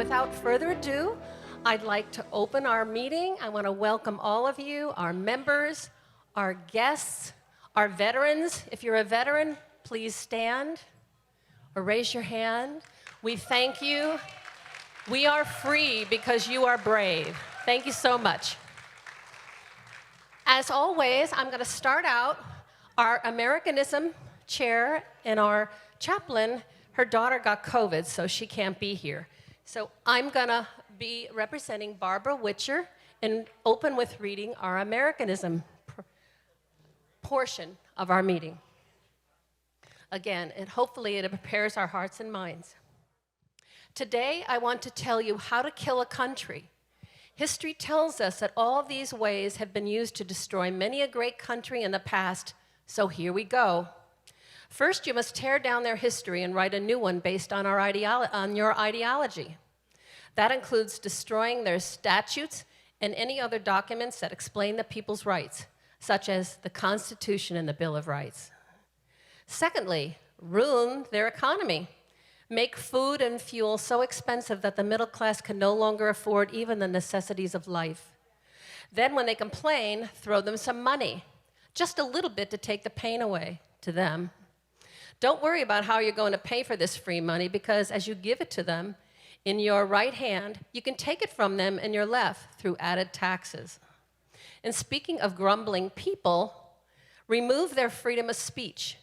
without further ado, I'd like to open our meeting. I want to welcome all of you, our members, our guests, our veterans. If you're a veteran, please stand or raise your hand. We thank you. We are free because you are brave. Thank you so much. As always, I'm going to start out. Our Americanism chair and our chaplain, her daughter got COVID, so she can't be here. So I'm going to be representing Barbara Witcher and open with reading our Americanism portion of our meeting. Again, and hopefully it prepares our hearts and minds. Today, I want to tell you how to kill a country. History tells us that all these ways have been used to destroy many a great country in the past, so here we go. First, you must tear down their history and write a new one based on your ideology. That includes destroying their statutes and any other documents that explain the people's rights, such as the Constitution and the Bill of Rights. Secondly, ruin their economy. Make food and fuel so expensive that the middle class can no longer afford even the necessities of life. Then when they complain, throw them some money, just a little bit to take the pain away to them. Don't worry about how you're going to pay for this free money, because as you give it to them, in your right hand, you can take it from them in your left through added taxes. And speaking of grumbling people, remove their freedom of speech.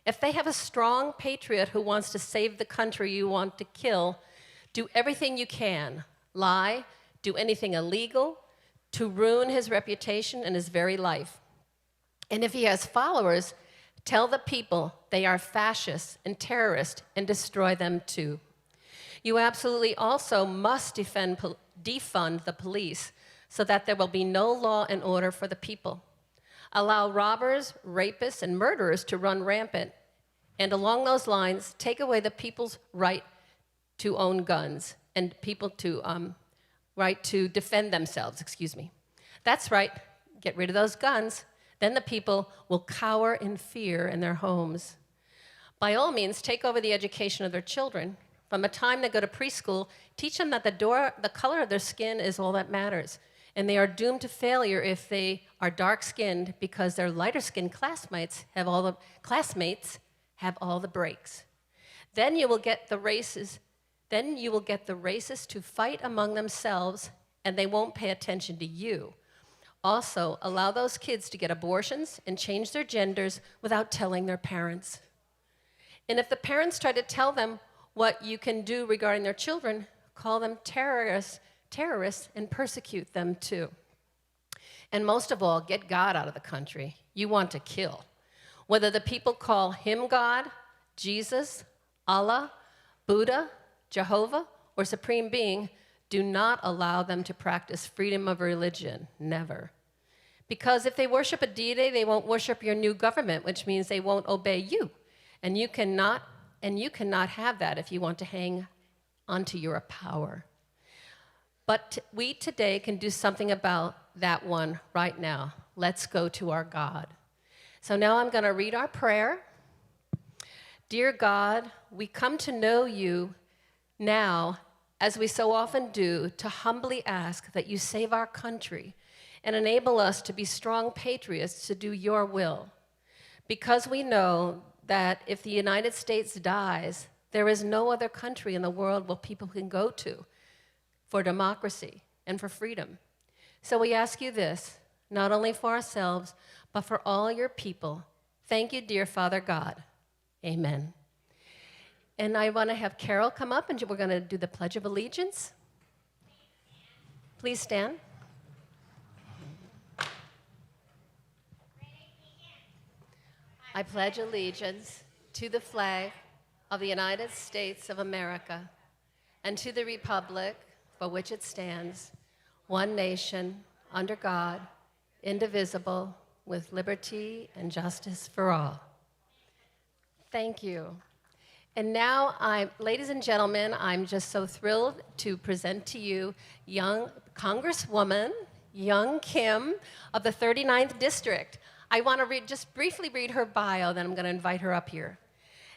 If they have a strong patriot who wants to save the country you want to kill, do everything you can. Lie, do anything illegal to ruin his reputation and his very life. And if he has followers, tell the people they are fascists and terrorists and destroy them too. You absolutely also must defund the police so that there will be no law and order for the people. Allow robbers, rapists, and murderers to run rampant. And along those lines, take away the people's right to own guns and people to right to defend themselves, That's right, get rid of those guns. Then the people will cower in fear in their homes. By all means, take over the education of their children. From the time they go to preschool, teach them that the color of their skin is all that matters. And they are doomed to failure if they are dark-skinned, because their lighter-skinned classmates have all the breaks. Then you will get the racists to fight among themselves, and they won't pay attention to you. Also, allow those kids to get abortions and change their genders without telling their parents. And if the parents try to tell them what you can do regarding their children, call them terrorists, and persecute them too. And most of all, get God out of the country. You want to kill. Whether the people call him God, Jesus, Allah, Buddha, Jehovah, or Supreme Being, do not allow them to practice freedom of religion, never. Because if they worship a deity, they won't worship your new government, which means they won't obey you. And you cannot have that if you want to hang onto your power. But we today can do something about that one right now. Let's go to our God. So now I'm going to read our prayer. Dear God, we come to know you now, as we so often do, to humbly ask that you save our country and enable us to be strong patriots to do your will. Because we know that if the United States dies, there is no other country in the world where people can go to for democracy and for freedom. So we ask you this, not only for ourselves, but for all your people. Thank you, dear Father God. Amen. And I want to have Carol come up, and we're going to do the Pledge of Allegiance. Please stand. I pledge allegiance to the flag of the United States of America and to the republic for which it stands, one nation, under God, indivisible, with liberty and justice for all. Thank you. And now, ladies and gentlemen, I'm just so thrilled to present to you young Congresswoman, young Kim of the 39th District. I want to just briefly read her bio, then I'm going to invite her up here.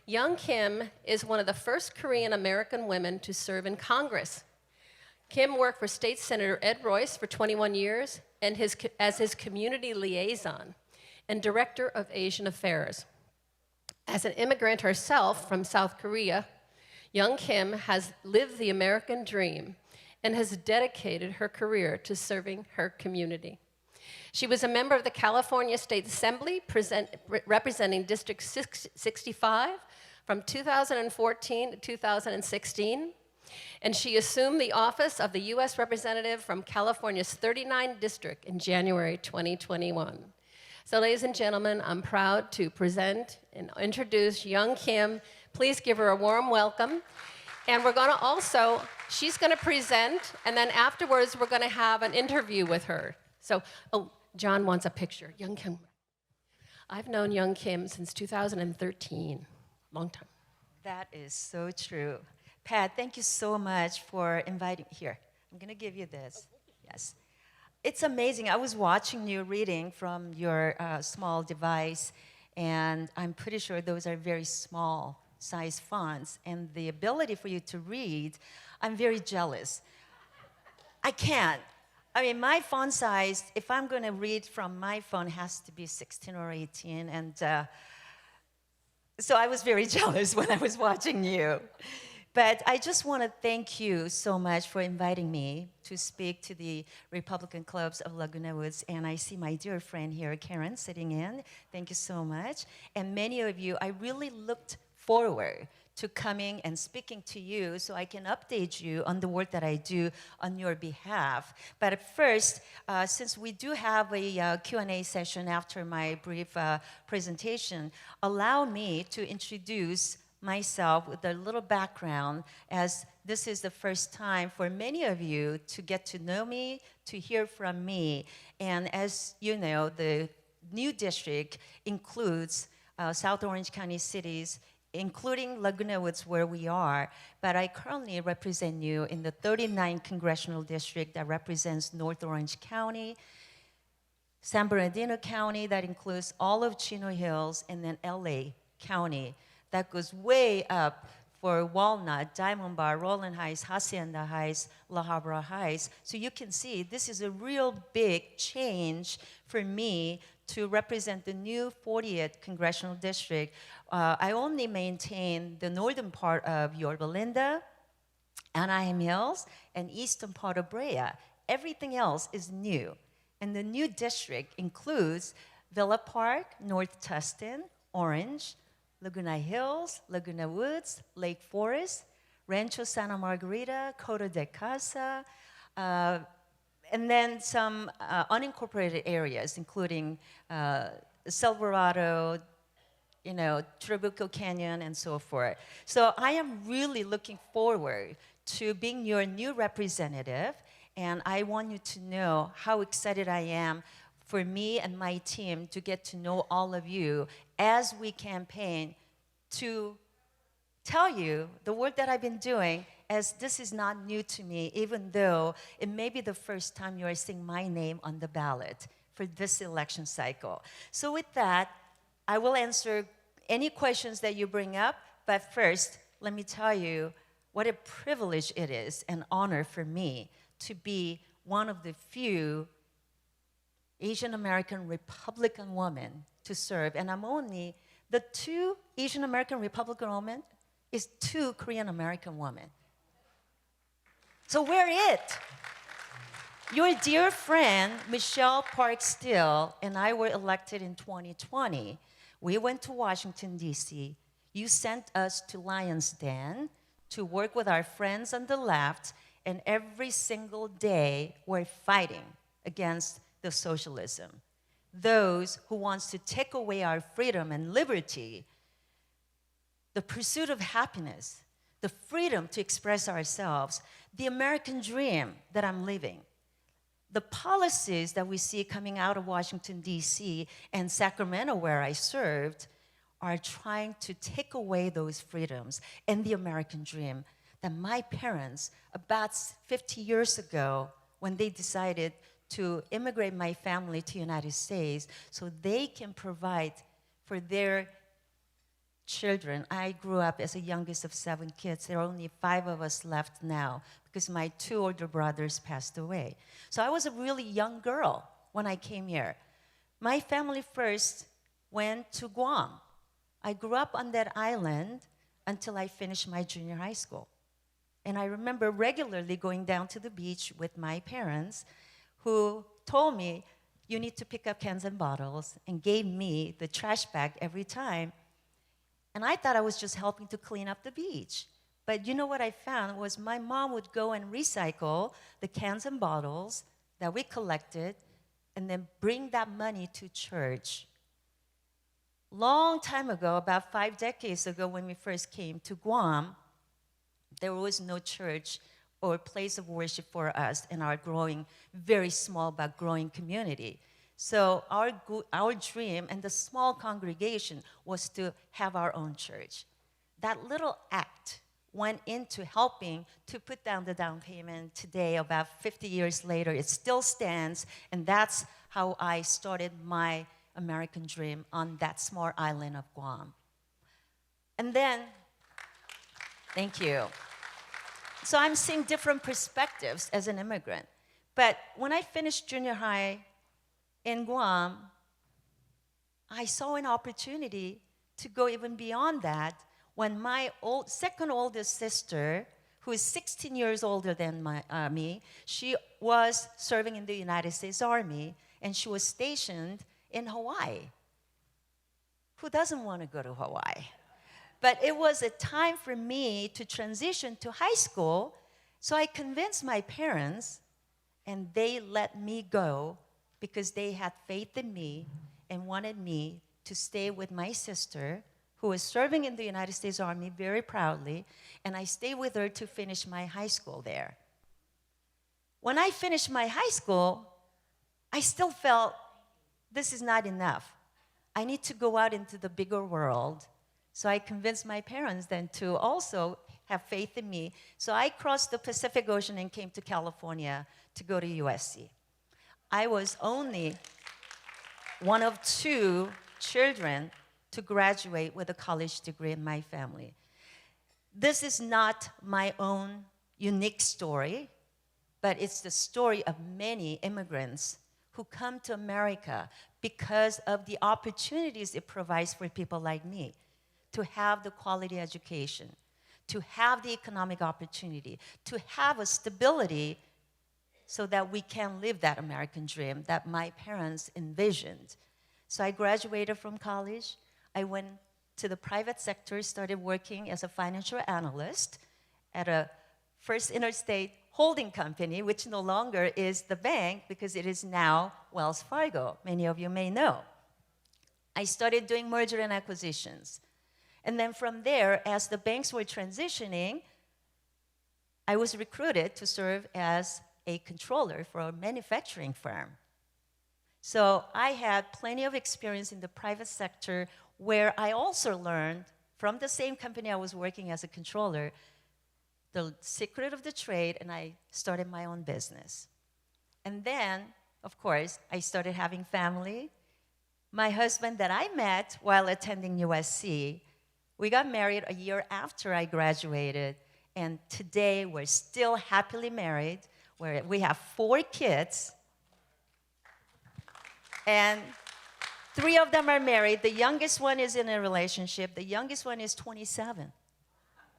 Young Kim is one of the first Korean American women to serve in Congress. Kim worked for State Senator Ed Royce for 21 years and as his community liaison and director of Asian Affairs. As an immigrant herself from South Korea, young Kim has lived the American dream and has dedicated her career to serving her community. She was a member of the California State Assembly representing District 65 from 2014 to 2016, and she assumed the office of the U.S. Representative from California's 39th District in January 2021. So ladies and gentlemen, I'm proud to present and introduce young Kim. Please give her a warm welcome. And we're gonna also, she's gonna present, and then afterwards we're gonna have an interview with her. So, oh, John wants a picture. Young Kim. I've known young Kim since 2013, long time. That is so true. Pat, thank you so much for inviting me here. I'm gonna give you this, yes. It's amazing, I was watching you reading from your small device, and I'm pretty sure those are very small size fonts, and the ability for you to read, I'm very jealous. I can't. I mean, my font size, if I'm going to read from my phone, has to be 16 or 18, and so I was very jealous when I was watching you. But I just want to thank you so much for inviting me to speak to the Republican clubs of Laguna Woods, and I see my dear friend here, Karen, sitting in. Thank you so much. And many of you, I really looked forward to coming and speaking to you so I can update you on the work that I do on your behalf. But at first, since we do have a Q&A session after my brief presentation, allow me to introduce myself with a little background, as this is the first time for many of you to get to know me, to hear from me. And as you know, the new district includes South Orange County cities, including Laguna Woods, where we are, but I currently represent you in the 39th Congressional District that represents North Orange County, San Bernardino County, that includes all of Chino Hills, and then LA County. That goes way up for Walnut, Diamond Bar, Roland Heights, Hacienda Heights, La Habra Heights. So you can see this is a real big change for me to represent the new 40th Congressional District. I only maintain the northern part of Yorba Linda, Anaheim Hills, and eastern part of Brea. Everything else is new. And the new district includes Villa Park, North Tustin, Orange, Laguna Hills, Laguna Woods, Lake Forest, Rancho Santa Margarita, Coto de Casa, and then some unincorporated areas, including Silverado, you know, Trabuco Canyon, and so forth. So I am really looking forward to being your new representative, and I want you to know how excited I am for me and my team to get to know all of you as we campaign to tell you the work that I've been doing, as this is not new to me, even though it may be the first time you are seeing my name on the ballot for this election cycle. So with that, I will answer any questions that you bring up, but first, let me tell you what a privilege it is, an honor for me to be one of the few Asian American Republican women to serve, and I'm only the two Asian American Republican women is two Korean American women. So we're it. Your dear friend, Michelle Park Steele, and I were elected in 2020. We went to Washington, D.C. You sent us to Lion's Den to work with our friends on the left, and every single day we're fighting against the socialism. Those who wants to take away our freedom and liberty, the pursuit of happiness, the freedom to express ourselves, the American dream that I'm living. The policies that we see coming out of Washington, D.C. and Sacramento, where I served, are trying to take away those freedoms and the American dream that my parents, about 50 years ago, when they decided to immigrate my family to the United States so they can provide for their children. I grew up as the youngest of 7 kids. There are only 5 of us left now because my 2 older brothers passed away. So I was a really young girl when I came here. My family first went to Guam. I grew up on that island until I finished my junior high school. And I remember regularly going down to the beach with my parents, who told me, you need to pick up cans and bottles, and gave me the trash bag every time. And I thought I was just helping to clean up the beach. But you know what I found was my mom would go and recycle the cans and bottles that we collected and then bring that money to church. Long time ago, about 5 decades ago, when we first came to Guam, there was no church or place of worship for us in our growing, very small but growing community. So our dream and the small congregation was to have our own church. That little act went into helping to put down the down payment. Today, about 50 years later, it still stands, and that's how I started my American dream on that small island of Guam. And then, thank you. So I'm seeing different perspectives as an immigrant. But when I finished junior high in Guam, I saw an opportunity to go even beyond that when my second oldest sister, who is 16 years older than me, she was serving in the United States Army, and she was stationed in Hawaii. Who doesn't want to go to Hawaii? But it was a time for me to transition to high school, so I convinced my parents, and they let me go because they had faith in me and wanted me to stay with my sister, who was serving in the United States Army very proudly, and I stayed with her to finish my high school there. When I finished my high school, I still felt this is not enough. I need to go out into the bigger world. So I convinced my parents then to also have faith in me. So I crossed the Pacific Ocean and came to California to go to USC. I was only one of 2 children to graduate with a college degree in my family. This is not my own unique story, but it's the story of many immigrants who come to America because of the opportunities it provides for people like me to have the quality education, to have the economic opportunity, to have a stability so that we can live that American dream that my parents envisioned. So I graduated from college. I went to the private sector, started working as a financial analyst at a First Interstate holding company, which no longer is the bank because it is now Wells Fargo. Many of you may know. I started doing merger and acquisitions. And then from there, as the banks were transitioning, I was recruited to serve as a controller for a manufacturing firm. So I had plenty of experience in the private sector, where I also learned from the same company I was working as a controller the secret of the trade, and I started my own business. And then, of course, I started having family. My husband that I met while attending USC, we got married a year after I graduated, and today we're still happily married, where we have 4 kids, and 3 of them are married. The youngest one is in a relationship. The youngest one is 27.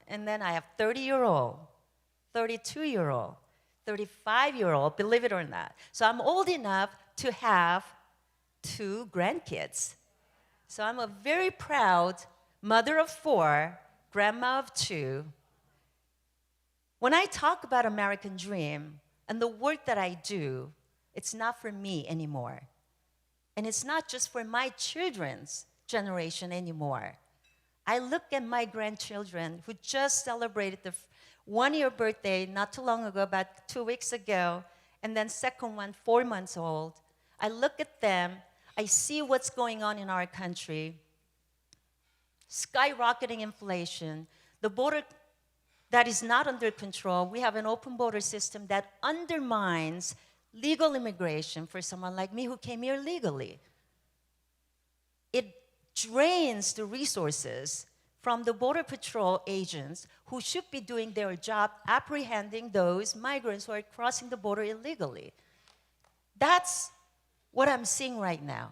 And then I have 30-year-old, 32-year-old, 35-year-old, believe it or not. So I'm old enough to have 2 grandkids. So I'm a very proud mother of 4, grandma of 2. When I talk about American dream and the work that I do, it's not for me anymore. And it's not just for my children's generation anymore. I look at my grandchildren who just celebrated the 1-year birthday not too long ago, about 2 weeks ago, and then second one, 4 months old. I look at them, I see what's going on in our country, skyrocketing inflation, the border that is not under control. We have an open border system that undermines legal immigration for someone like me who came here legally. It drains the resources from the Border Patrol agents who should be doing their job apprehending those migrants who are crossing the border illegally. That's what I'm seeing right now.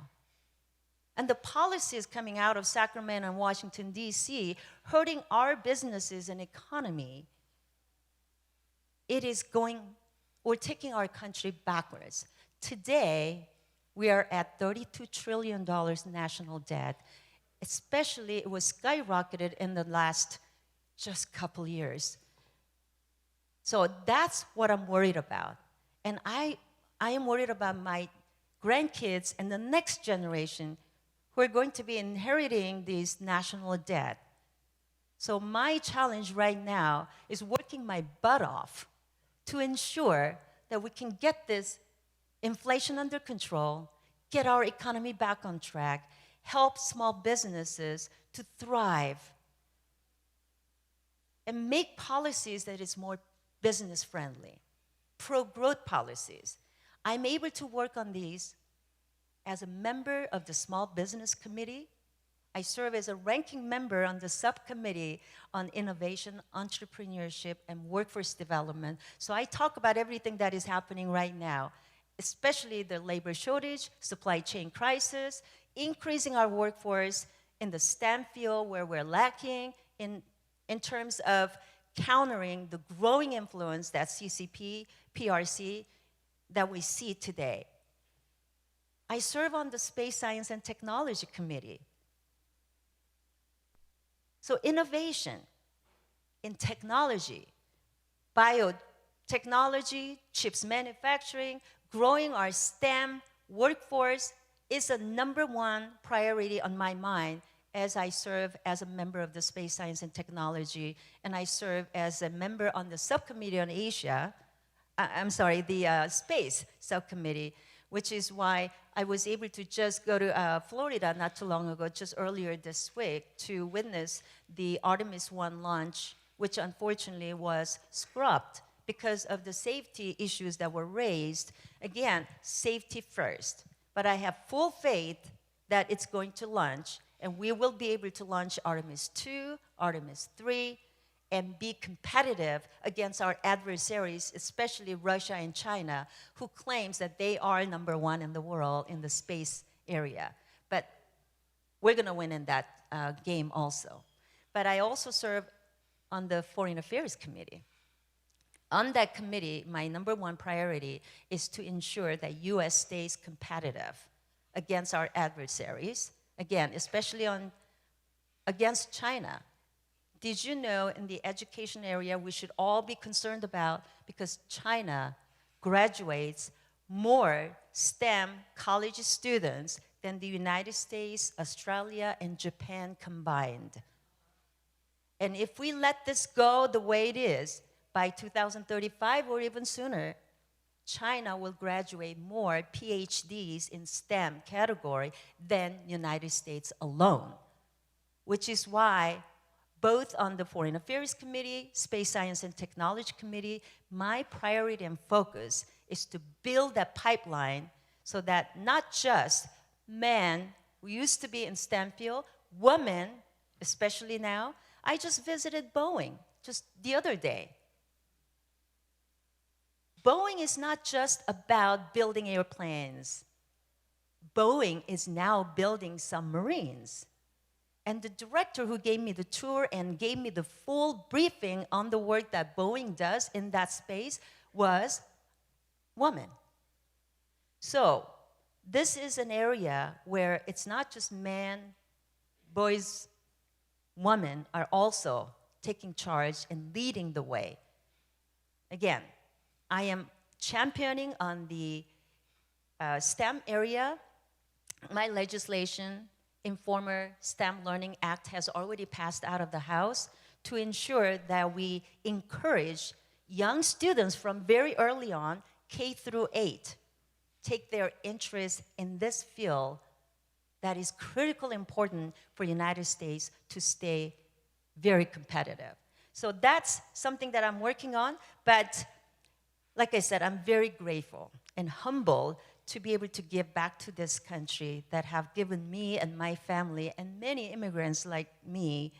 And the policies coming out of Sacramento and Washington, D.C., hurting our businesses and economy, it is going, we're taking our country backwards. Today, we are at $32 trillion national debt. Especially, it was skyrocketed in the last just couple years. So that's what I'm worried about. And I am worried about my grandkids and the next generation who are going to be inheriting this national debt. So my challenge right now is working my butt off to ensure that we can get this inflation under control, get our economy back on track, help small businesses to thrive, and make policies that is more business friendly, pro-growth policies. I'm able to work on these as a member of the Small Business Committee. I serve as a ranking member on the subcommittee on innovation, entrepreneurship, and workforce development. So I talk about everything that is happening right now, especially the labor shortage, supply chain crisis, increasing our workforce in the STEM field where we're lacking in terms of countering the growing influence that CCP, PRC, that we see today. I serve on the Space Science and Technology Committee. So innovation in technology, biotechnology, chips manufacturing, growing our STEM workforce is a #1 priority on my mind as I serve as a member of the Space Science and Technology, and I serve as a member on the subcommittee on Asia, the Space Subcommittee, which is why I was able to just go to Florida not too long ago, just earlier this week, to witness the Artemis One launch, which unfortunately was scrubbed because of the safety issues that were raised. Again, safety first. But I have full faith that it's going to launch, and we will be able to launch Artemis 2, Artemis 3, and be competitive against our adversaries, especially Russia and China, who claims that they are #1 in the world in the space area. But we're going to win in that game also. But I also serve on the Foreign Affairs Committee. On that committee, my #1 priority is to ensure that U.S. stays competitive against our adversaries, again, especially against China. Did you know in the education area we should all be concerned about because China graduates more STEM college students than the United States, Australia, and Japan combined. And if we let this go the way it is, by 2035 or even sooner, China will graduate more PhDs in STEM category than United States alone, which is why both on the Foreign Affairs Committee, Space Science and Technology Committee, my priority and focus is to build that pipeline so that not just men who used to be in STEM field, women, especially now. I just visited Boeing just the other day. Boeing is not just about building airplanes. Boeing is now building submarines. And the director who gave me the tour and gave me the full briefing on the work that Boeing does in that space was woman. So this is an area where it's not just men, boys, women are also taking charge and leading the way. Again, I am championing on the STEM area. My legislation, Informer STEM Learning Act, has already passed out of the House to ensure that we encourage young students from very early on, K through 8, take their interest in this field that is critically important for the United States to stay very competitive. So that's something that I'm working on, but like I said, I'm very grateful and humbled to be able to give back to this country that have given me and my family and many immigrants like me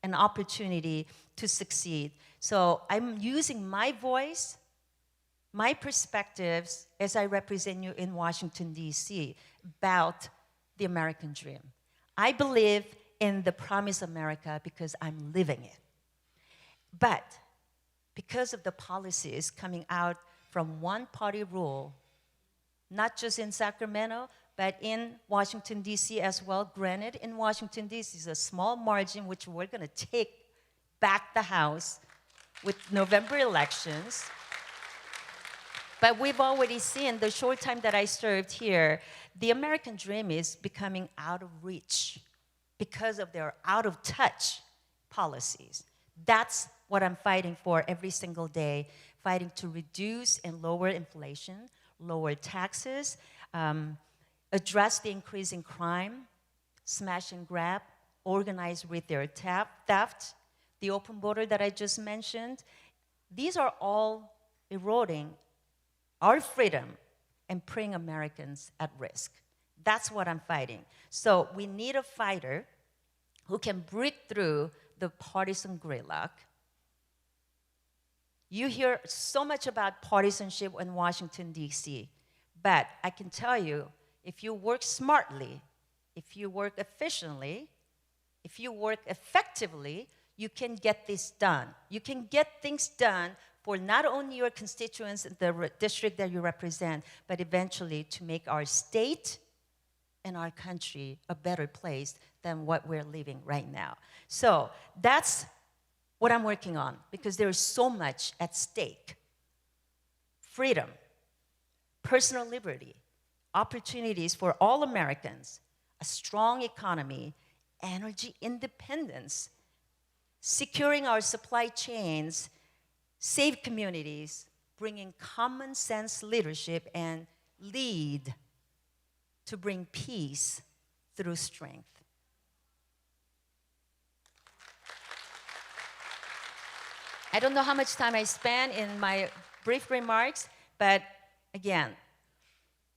an opportunity to succeed. So I'm using my voice, my perspectives as I represent you in Washington, D.C., about the American dream. I believe in the promised America because I'm living it. But because of the policies coming out from one-party rule, not just in Sacramento, but in Washington, D.C. as well. Granted, in Washington, D.C. is a small margin which we're going to take back the House with November elections. But we've already seen the short time that I served here, the American dream is becoming out of reach because of their out-of-touch policies. That's what I'm fighting for every single day, fighting to reduce and lower inflation, lower taxes, address the increasing crime, smash and grab, organized retail theft, the open border that I just mentioned. These are all eroding our freedom and putting Americans at risk. That's what I'm fighting. So we need a fighter who can break through the partisan gridlock. You hear so much about partisanship in Washington, D.C., but I can tell you, if you work smartly, if you work efficiently, if you work effectively, you can get this done. You can get things done for not only your constituents in the district that you represent, but eventually to make our state and our country a better place than what we're living right now. So that's what I'm working on, because there is so much at stake. Freedom, personal liberty, opportunities for all Americans, a strong economy, energy independence, securing our supply chains, save communities, bringing common sense leadership, and lead to bring peace through strength. I don't know how much time I spent in my brief remarks, but again,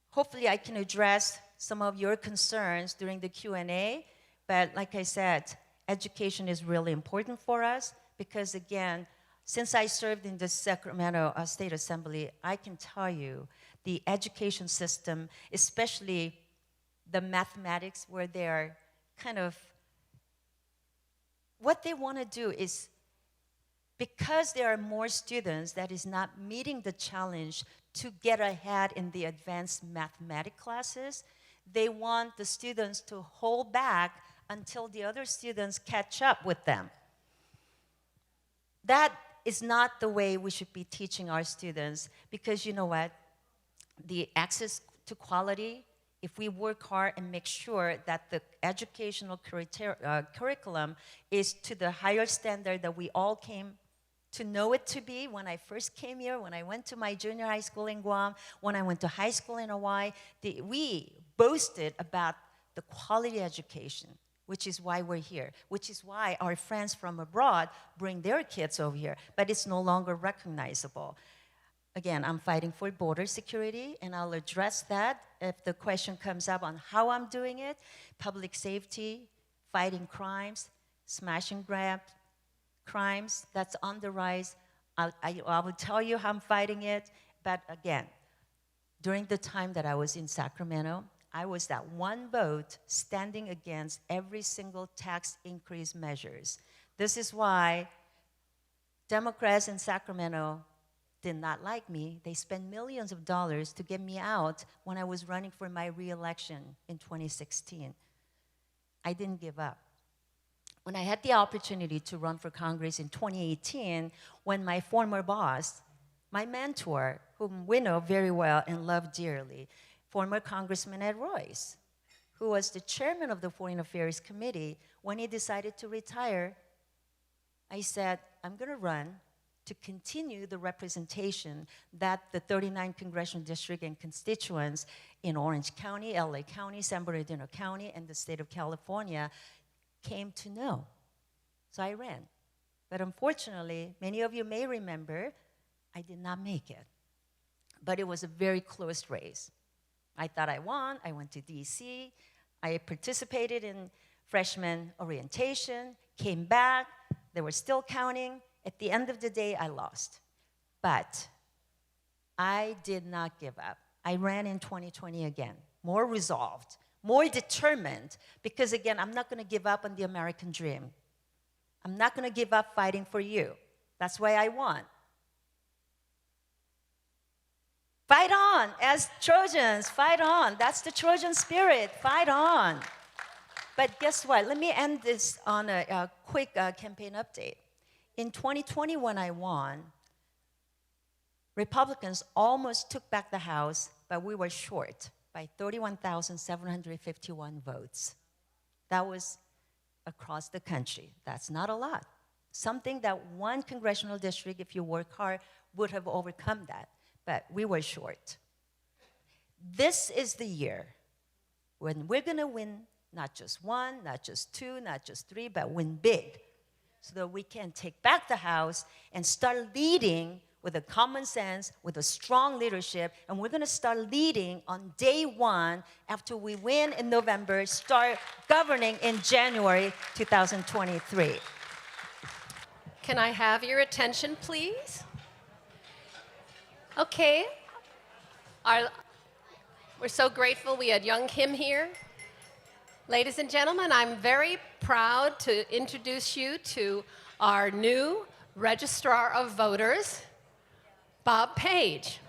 hopefully I can address some of your concerns during the Q&A, but like I said, education is really important for us because again, since I served in the Sacramento State Assembly, I can tell you the education system, especially the mathematics where they're kind of, what they want to do is, because there are more students that is not meeting the challenge to get ahead in the advanced mathematics classes, they want the students to hold back until the other students catch up with them. That is not the way we should be teaching our students, because you know what? The access to quality, if we work hard and make sure that the educational curriculum is to the higher standard that we all came to know it to be. When I first came here, when I went to my junior high school in Guam, when I went to high school in Hawaii, we boasted about the quality education, which is why we're here, which is why our friends from abroad bring their kids over here, but it's no longer recognizable. Again, I'm fighting for border security, and I'll address that if the question comes up on how I'm doing it. Public safety, fighting crimes, smash and grab crimes, that's on the rise. I will tell you how I'm fighting it, but again, during the time that I was in Sacramento, I was that one vote standing against every single tax increase measures. This is why Democrats in Sacramento did not like me. They spent millions of dollars to get me out when I was running for my re-election in 2016. I didn't give up. When I had the opportunity to run for Congress in 2018, when my former boss, my mentor, whom we know very well and love dearly, former Congressman Ed Royce, who was the chairman of the Foreign Affairs Committee, when he decided to retire, I said, I'm going to run to continue the representation that the 39 congressional district and constituents in Orange County, LA County, San Bernardino County, and the state of California came to know. So I ran. But unfortunately, many of you may remember, I did not make it. But it was a very close race. I thought I won. I went to DC. I participated in freshman orientation, came back, they were still counting. At the end of the day, I lost. But I did not give up. I ran in 2020 again, more resolved, more determined, because again, I'm not gonna give up on the American dream. I'm not gonna give up fighting for you. That's why I won. Fight on, as Trojans, fight on. That's the Trojan spirit, fight on. But guess what? Let me end this on a quick campaign update. In 2020, when I won, Republicans almost took back the House, but we were short by 31,751 votes. That was across the country. That's not a lot. Something that one congressional district, if you work hard, would have overcome that. But we were short. This is the year when we're gonna win not just one, not just two, not just three, but win big, so that we can take back the House and start leading with a common sense, with a strong leadership, and we're gonna start leading on day one after we win in November, start governing in January 2023. Can I have your attention, please? Okay. We're so grateful we had young Kim here. Ladies and gentlemen, I'm very proud to introduce you to our new Registrar of Voters, Bob Page.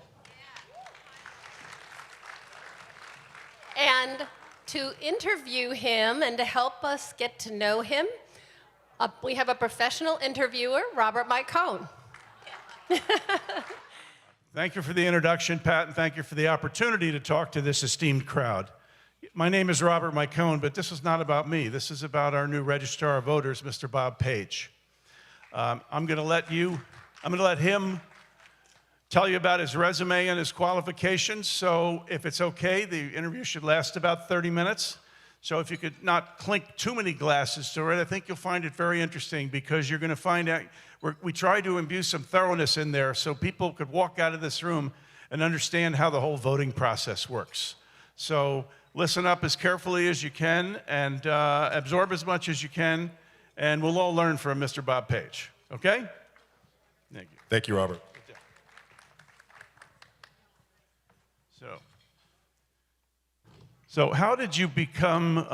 And to interview him and to help us get to know him, we have a professional interviewer, Robert Micone. Thank you for the introduction, Pat, and thank you for the opportunity to talk to this esteemed crowd. My name is Robert Micone, but this is not about me. This is about our new Registrar of Voters, Mr. Bob Page. I'm going to let him tell you about his resume and his qualifications. So if it's okay, the interview should last about 30 minutes. So if you could not clink too many glasses to it, I think you'll find it very interesting, because you're going to find out, we tried to imbue some thoroughness in there so people could walk out of this room and understand how the whole voting process works. So listen up as carefully as you can and absorb as much as you can, and we'll all learn from Mr. Bob Page, okay? Thank you. Thank you, Robert. So how did you become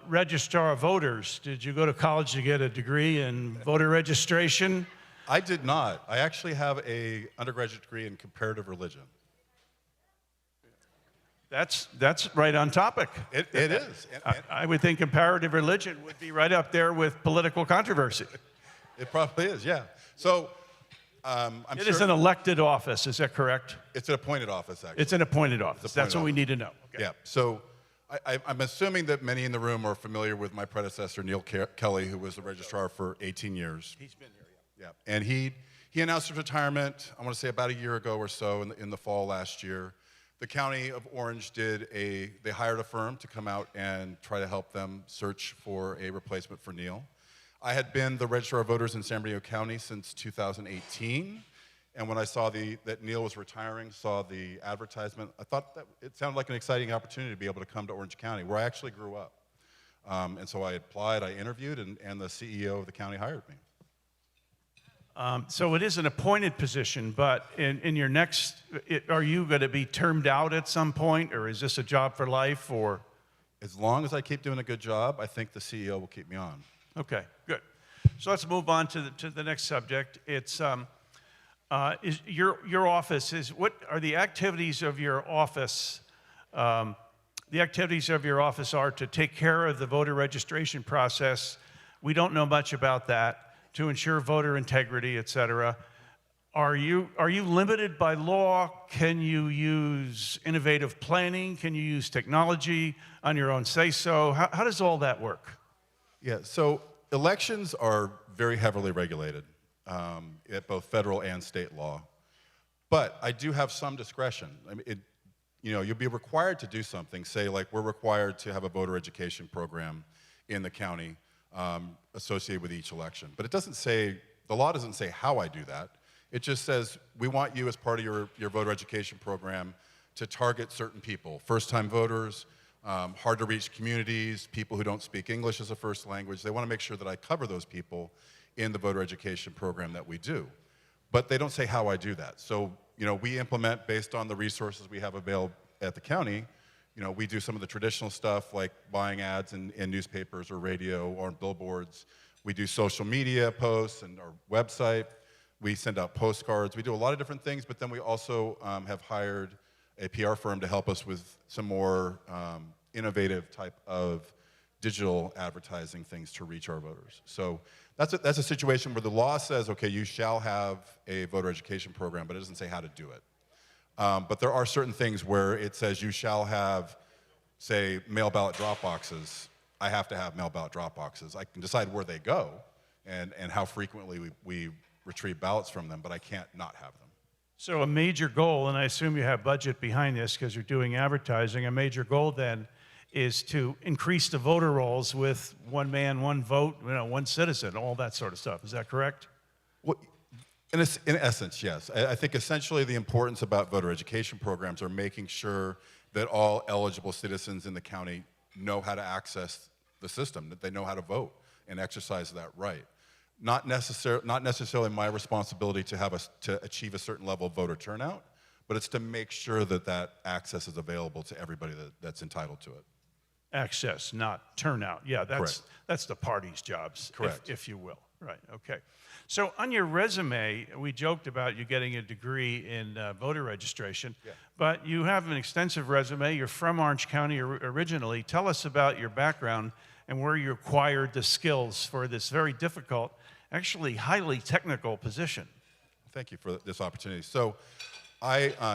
Registrar of Voters? Did you go to college to get a degree in voter registration? I did not. I actually have an undergraduate degree in comparative religion. That's right on topic. It is. I would think comparative religion would be right up there with political controversy. It probably is, yeah. So It is an elected office, is that correct? It's an appointed office, actually. It's an appointed office. That's what we need to know. Okay. Yeah. So I'm assuming that many in the room are familiar with my predecessor, Neil Kelly, who was the registrar for 18 years. He's been here, yeah. And he announced his retirement, I want to say about a year ago or so, in the fall last year. The County of Orange they hired a firm to come out and try to help them search for a replacement for Neil. I had been the Registrar of Voters in San Bernardino County since 2018. And when I saw that Neil was retiring, saw the advertisement, I thought that it sounded like an exciting opportunity to be able to come to Orange County, where I actually grew up. And so I applied, I interviewed, and the CEO of the county hired me. So it is an appointed position, but in your next, are you going to be termed out at some point, or is this a job for life, or? As long as I keep doing a good job, I think the CEO will keep me on. Okay, good. So let's move on to the next subject. It's is your office what are the activities of your office? The activities of your office are to take care of the voter registration process. We don't know much about that. To ensure voter integrity, et cetera. Are you limited by law? Can you use innovative planning? Can you use technology on your own say-so? How does all that work? Yeah, so elections are very heavily regulated at both federal and state law. But I do have some discretion. I mean, you'll be required to do something, say like we're required to have a voter education program in the county associated with each election. But it doesn't say, the law doesn't say how I do that. It just says, we want you as part of your voter education program to target certain people, first-time voters, hard to reach communities, people who don't speak English as a first language. They want to make sure that I cover those people in the voter education program that we do. But they don't say how I do that. So, we implement based on the resources we have available at the county. We do some of the traditional stuff like buying ads in newspapers or radio or on billboards. We do social media posts and our website. We send out postcards. We do a lot of different things, but then we also have hired a PR firm to help us with some more innovative type of digital advertising things to reach our voters. So that's a situation where the law says, okay, you shall have a voter education program, but it doesn't say how to do it. But there are certain things where it says you shall have, say, mail ballot drop boxes. I have to have mail ballot drop boxes. I can decide where they go and how frequently we retrieve ballots from them, but I can't not have them. So a major goal, and I assume you have budget behind this because you're doing advertising, a major goal then is to increase the voter rolls with one man, one vote, one citizen, all that sort of stuff. Is that correct? Well, in essence, yes. I think essentially the importance about voter education programs are making sure that all eligible citizens in the county know how to access the system, that they know how to vote and exercise that right. Not necessarily my responsibility to achieve a certain level of voter turnout, but it's to make sure that that access is available to everybody that's entitled to it. Access, not turnout. Yeah, Correct. that's the party's jobs, Correct. if you will. Right, okay. So on your resume, we joked about you getting a degree in voter registration, Yeah. but you have an extensive resume. You're from Orange County originally. Tell us about your background and where you acquired the skills for this very difficult, actually highly technical position. Thank you for this opportunity. So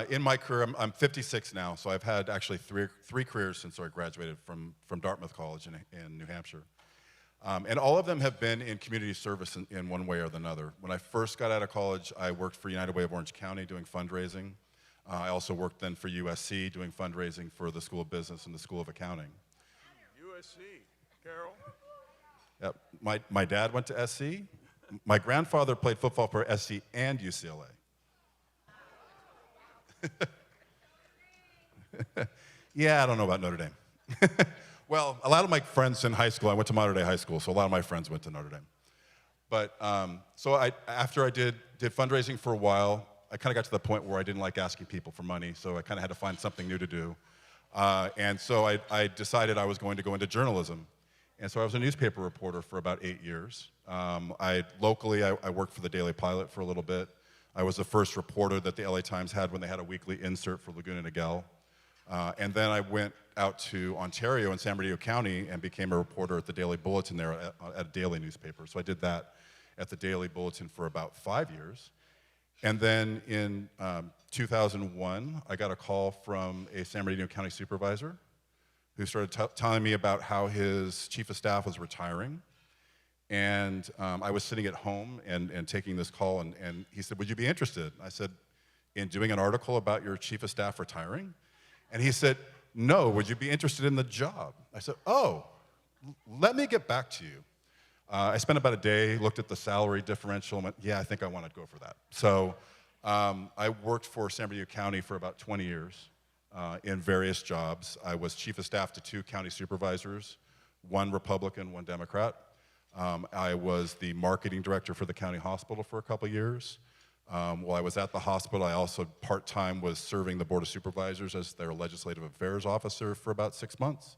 in my career, I'm 56 now, so I've had actually three careers since I graduated from Dartmouth College in New Hampshire. And all of them have been in community service in one way or another. When I first got out of college, I worked for United Way of Orange County doing fundraising. I also worked then for USC doing fundraising for the School of Business and the School of Accounting. USC, Carol? Yep. My dad went to SC. My grandfather played football for SC and UCLA. Yeah, I don't know about Notre Dame. Well, a lot of my friends in high school, I went to Mater Dei High School, so a lot of my friends went to Notre Dame. But after I did fundraising for a while, I kind of got to the point where I didn't like asking people for money, so I kind of had to find something new to do. And so I decided I was going to go into journalism. And so I was a newspaper reporter for about 8 years. Locally, I worked for the Daily Pilot for a little bit. I was the first reporter that the LA Times had when they had a weekly insert for Laguna Niguel. And then I went out to Ontario in San Bernardino County and became a reporter at the Daily Bulletin there at a daily newspaper. So I did that at the Daily Bulletin for about 5 years. And then in 2001, I got a call from a San Bernardino County supervisor who started telling me about how his chief of staff was retiring. And I was sitting at home and taking this call, and he said, "Would you be interested?" I said, "In doing an article about your chief of staff retiring?" And he said, "No, would you be interested in the job?" I said, "Oh, let me get back to you." I spent about a day, looked at the salary differential, and went, "Yeah, I think I want to go for that." So I worked for San Bernardino County for about 20 years in various jobs. I was chief of staff to 2 county supervisors, one Republican, one Democrat. I was the marketing director for the county hospital for a couple years. While I was at the hospital, I also part-time was serving the Board of Supervisors as their legislative affairs officer for about 6 months.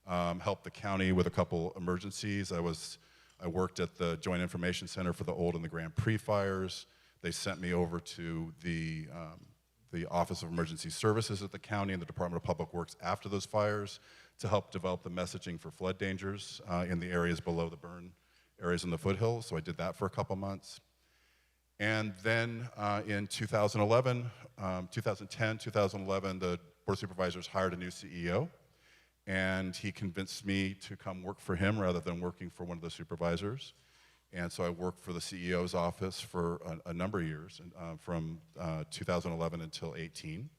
Helped the county with a couple emergencies. I worked at the Joint Information Center for the Old and the Grand Prix fires. They sent me over to the Office of Emergency Services at the county and the Department of Public Works after those fires to help develop the messaging for flood dangers in the areas below the burn areas in the foothills. So I did that for a couple months. And then in 2010, 2011, the Board of Supervisors hired a new CEO, and he convinced me to come work for him rather than working for one of the supervisors. And so I worked for the CEO's office for a number of years, from 2011 until 18,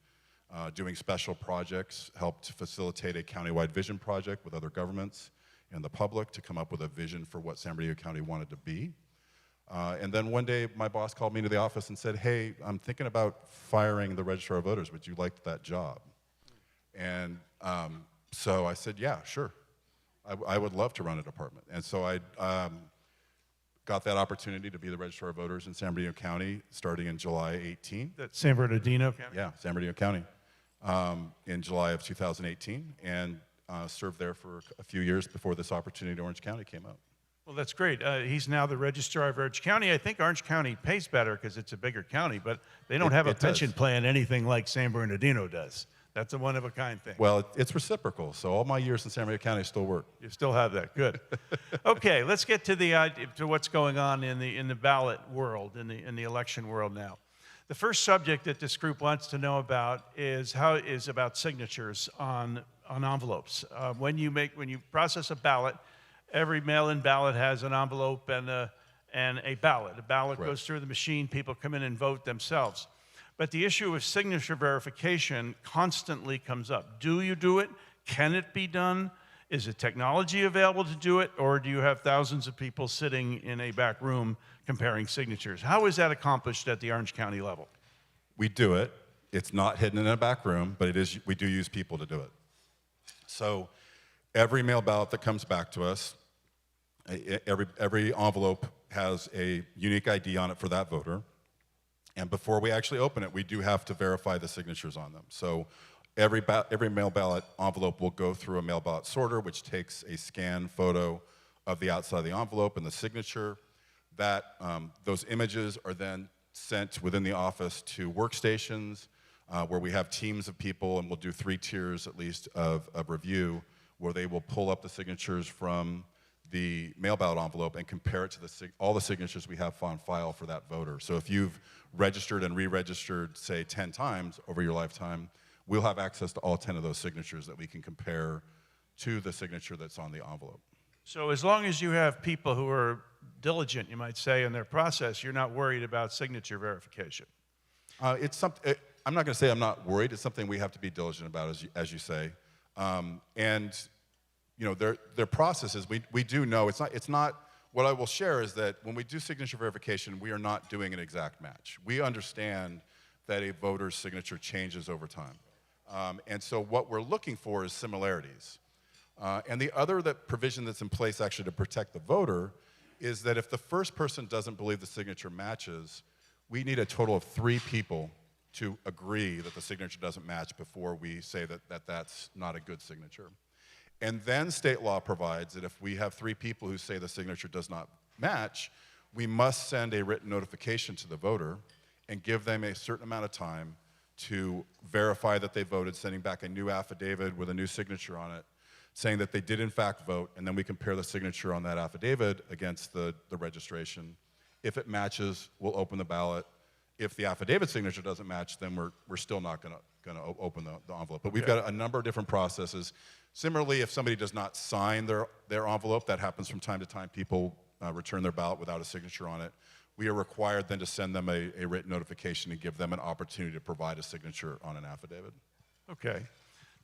doing special projects, helped facilitate a countywide vision project with other governments and the public to come up with a vision for what San Bernardino County wanted to be. And then one day, my boss called me into the office and said, "Hey, I'm thinking about firing the Registrar of Voters. Would you like that job?" And So I said, yeah, sure. I would love to run a department. And so I got that opportunity to be the Registrar of Voters in San Bernardino County starting in July 18. That's San Bernardino County? Yeah, San Bernardino County in July of 2018, and served there for a few years before this opportunity to Orange County came up. Well, that's great. He's now the Registrar of Orange County. I think Orange County pays better because it's a bigger county, but they don't have a pension plan anything like San Bernardino does. That's a one-of-a-kind thing. Well, it's reciprocal, so all my years in San Bernardino County still work. You still have that. Good. Okay, let's get to to what's going on in the ballot world, in the election world now. The first subject that this group wants to know about is about signatures on envelopes. When you process a ballot, every mail-in ballot has an envelope and a ballot. A ballot Right. goes through the machine. People come in and vote themselves. But the issue of signature verification constantly comes up. Do you do it? Can it be done? Is the technology available to do it? Or do you have thousands of people sitting in a back room comparing signatures? How is that accomplished at the Orange County level? We do it. It's not hidden in a back room, but we do use people to do it. So every mail ballot that comes back to us, every envelope has a unique ID on it for that voter. And before we actually open it, we do have to verify the signatures on them. So every mail ballot envelope will go through a mail ballot sorter, which takes a scanned photo of the outside of the envelope and the signature. Those images are then sent within the office to workstations where we have teams of people, and we'll do 3 tiers at least of review, where they will pull up the signatures from the mail ballot envelope and compare it to all the signatures we have on file for that voter. So if you've registered and re-registered, say, 10 times over your lifetime, we'll have access to all 10 of those signatures that we can compare to the signature that's on the envelope. So as long as you have people who are diligent, you might say, in their process, you're not worried about signature verification. I'm not going to say I'm not worried. It's something we have to be diligent about, as you say. And you know, their processes, we do know, it's not, what I will share is that when we do signature verification, we are not doing an exact match. We understand that a voter's signature changes over time. And so what we're looking for is similarities. And the other provision that's in place actually to protect the voter is that if the first person doesn't believe the signature matches, we need a total of 3 people to agree that the signature doesn't match before we say that that's not a good signature. And then state law provides that if we have 3 people who say the signature does not match, we must send a written notification to the voter and give them a certain amount of time to verify that they voted, sending back a new affidavit with a new signature on it, saying that they did in fact vote, and then we compare the signature on that affidavit against the registration. If it matches, we'll open the ballot. If the affidavit signature doesn't match, then we're still not going to open the envelope. But we've got a number of different processes. Similarly, if somebody does not sign their envelope, that happens from time to time. People return their ballot without a signature on it. We are required then to send them a written notification and give them an opportunity to provide a signature on an affidavit. Okay.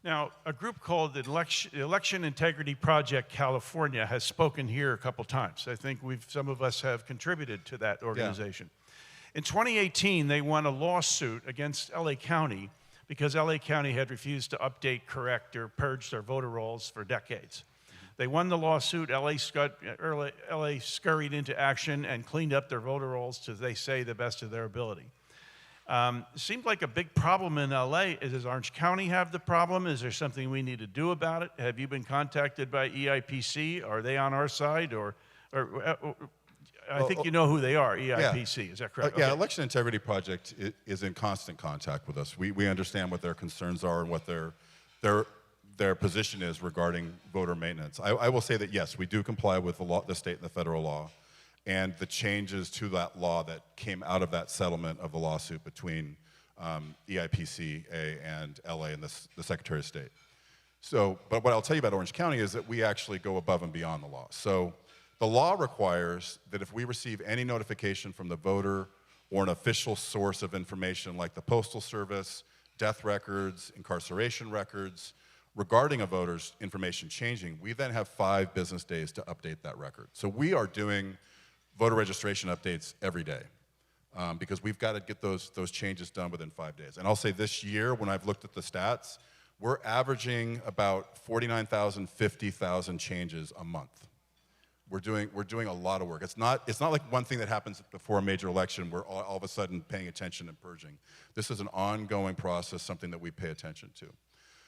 Now, a group called the Election Integrity Project California has spoken here a couple times. I think some of us have contributed to that organization. Yeah. In 2018, they won a lawsuit against LA County because LA County had refused to update, correct, or purge their voter rolls for decades. They won the lawsuit. LA scurried into action and cleaned up their voter rolls to, they say, the best of their ability. Seemed like a big problem in LA. Does Orange County have the problem? Is there something we need to do about it? Have you been contacted by EIPC? Are they on our side? I think you know who they are, EIPC, yeah. Is that correct? Yeah, okay. Election Integrity Project is in constant contact with us. We understand what their concerns are and what their position is regarding voter maintenance. I will say that, yes, we do comply with the state and the federal law, and the changes to that law that came out of that settlement of the lawsuit between EIPC and LA and the Secretary of State. So, but what I'll tell you about Orange County is that we actually go above and beyond the law. So the law requires that if we receive any notification from the voter or an official source of information like the Postal Service, death records, incarceration records, regarding a voter's information changing, we then have 5 business days to update that record. So we are doing voter registration updates every day because we've got to get those changes done within 5 days. And I'll say this year, when I've looked at the stats, we're averaging about 49,000, 50,000 changes a month. We're doing a lot of work. It's not like one thing that happens before a major election. We're all of a sudden paying attention and purging. This is an ongoing process, something that we pay attention to.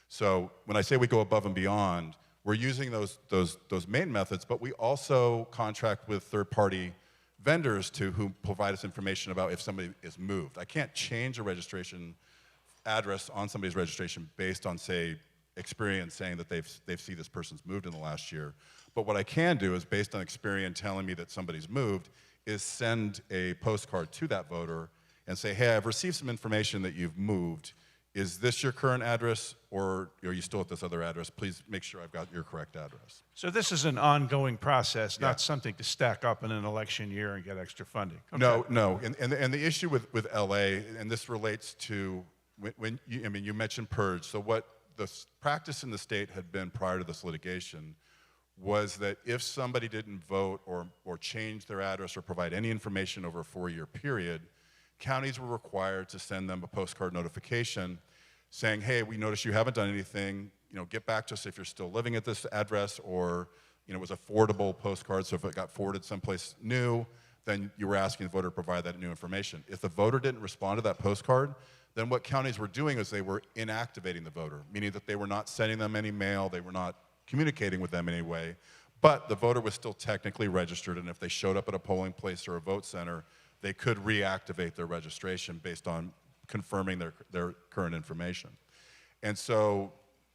So when I say we go above and beyond, we're using those main methods, but we also contract with third-party vendors who provide us information about if somebody is moved. I can't change a registration address on somebody's registration based on, say, Experian saying that they've seen this person's moved in the last year. But what I can do is, based on Experian telling me that somebody's moved, is send a postcard to that voter and say, hey, I've received some information that you've moved. Is this your current address, or are you still at this other address? Please make sure I've got your correct address. So this is an ongoing process, Yeah. not something to stack up in an election year and get extra funding. Okay. No. And the issue with LA, and this relates to you mentioned purge. So what the practice in the state had been prior to this litigation was that if somebody didn't vote or change their address or provide any information over a 4-year period, counties were required to send them a postcard notification saying, hey, we noticed you haven't done anything, get back to us if you're still living at this address, or it was a forwardable postcard, so if it got forwarded someplace new, then you were asking the voter to provide that new information. If the voter didn't respond to that postcard, then what counties were doing is they were inactivating the voter, meaning that they were not sending them any mail, they were not communicating with them in any way, but the voter was still technically registered, and if they showed up at a polling place or a vote center, they could reactivate their registration based on confirming their current information. And so,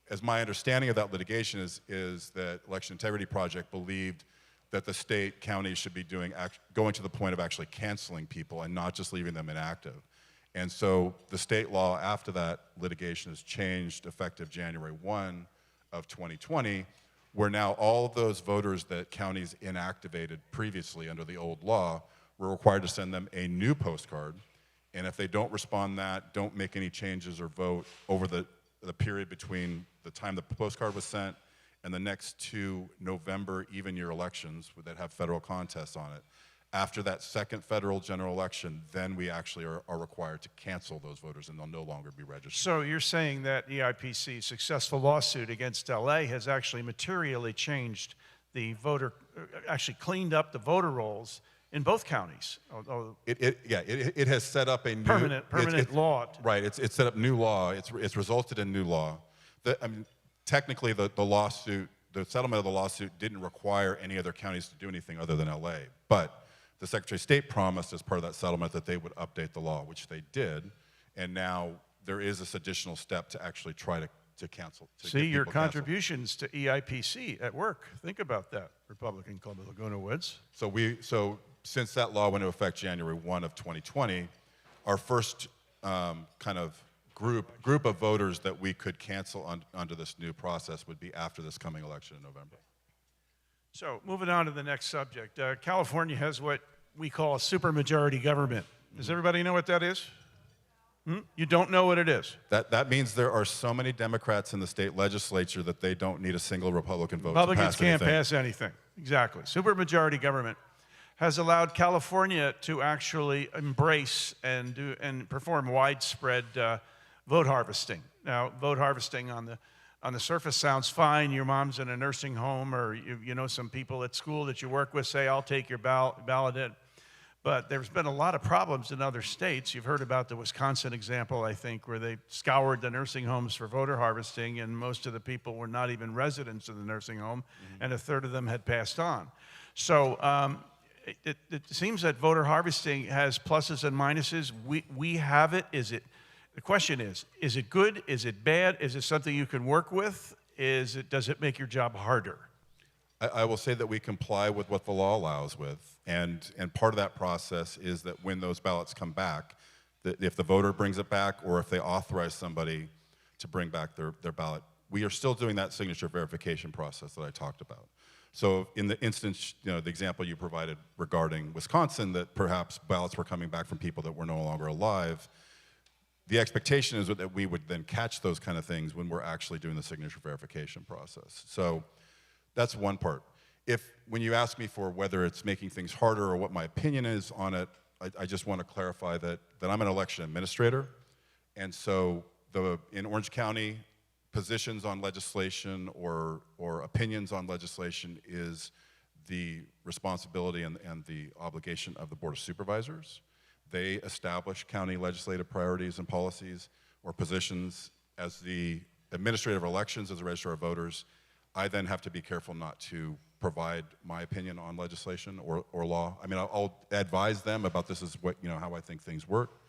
as my understanding of that litigation is that Election Integrity Project believed that the state counties should be going to the point of actually canceling people and not just leaving them inactive. And so the state law after that litigation has changed effective January 1 of 2020, where now all of those voters that counties inactivated previously under the old law were required to send them a new postcard. And if they don't respond don't make any changes or vote over the period between the time the postcard was sent and the next 2 November even-year elections that have federal contests on it, after that second federal general election, then we actually are required to cancel those voters and they'll no longer be registered. So you're saying that EIPC's successful lawsuit against LA has actually materially changed the voter, actually cleaned up the voter rolls in both counties. It has set up a new permanent law. Right. It's set up new law. It's resulted in new law. Technically, the lawsuit, the settlement of the lawsuit, didn't require any other counties to do anything other than LA. But the Secretary of State promised, as part of that settlement, that they would update the law, which they did. And now there is this additional step to actually try to cancel. See, your contributions to EIPC at work. Think about that, Republican Club of Laguna Woods. So since that law went into effect January 1 of 2020, our first kind of group of voters that we could cancel under this new process would be after this coming election in November. So moving on to the next subject. California has what we call a supermajority government. Does everybody know what that is? You don't know what it is? That means there are so many Democrats in the state legislature that they don't need a single Republican vote Republicans to pass anything. can't pass anything. Exactly. Supermajority government has allowed California to actually embrace and perform widespread vote harvesting. Now, vote harvesting on the surface sounds fine. Your mom's in a nursing home, or you know some people at school that you work with say, I'll take your ballot in. But there's been a lot of problems in other states. You've heard about the Wisconsin example, I think, where they scoured the nursing homes for voter harvesting, and most of the people were not even residents of the nursing home, and a third of them had passed on. So it seems that voter harvesting has pluses and minuses. We have it. The question is it good? Is it bad? Is it something you can work with? Does it make your job harder? I will say that we comply with what the law allows with, and part of that process is that when those ballots come back, that if the voter brings it back or if they authorize somebody to bring back their ballot, we are still doing that signature verification process that I talked about. So in the instance, the example you provided regarding Wisconsin, that perhaps ballots were coming back from people that were no longer alive, the expectation is that we would then catch those kind of things when we're actually doing the signature verification process. So that's one part. When you ask me for whether it's making things harder or what my opinion is on it, I just want to clarify that I'm an election administrator. And so in Orange County, positions on legislation or opinions on legislation is the responsibility and the obligation of the Board of Supervisors. They establish county legislative priorities and policies or positions. As the administrator of elections, as the registrar of voters, I then have to be careful not to provide my opinion on legislation or law. I mean, I'll advise them about this is what, how I think things work,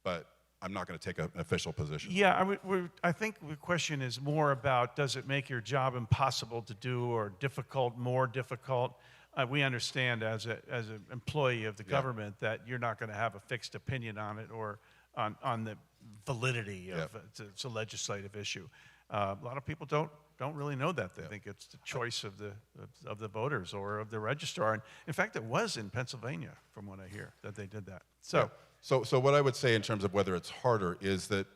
but I'm not going to take an official position. Yeah, I think the question is more about, does it make your job impossible to do or difficult, more difficult? We understand as an employee of the government that you're not going to have a fixed opinion on it or on the validity of it's a legislative issue. A lot of people don't really know that. They think it's the choice of the voters or of the registrar. And in fact, it was in Pennsylvania, from what I hear, that they did that. So. So what I would say in terms of whether it's harder is that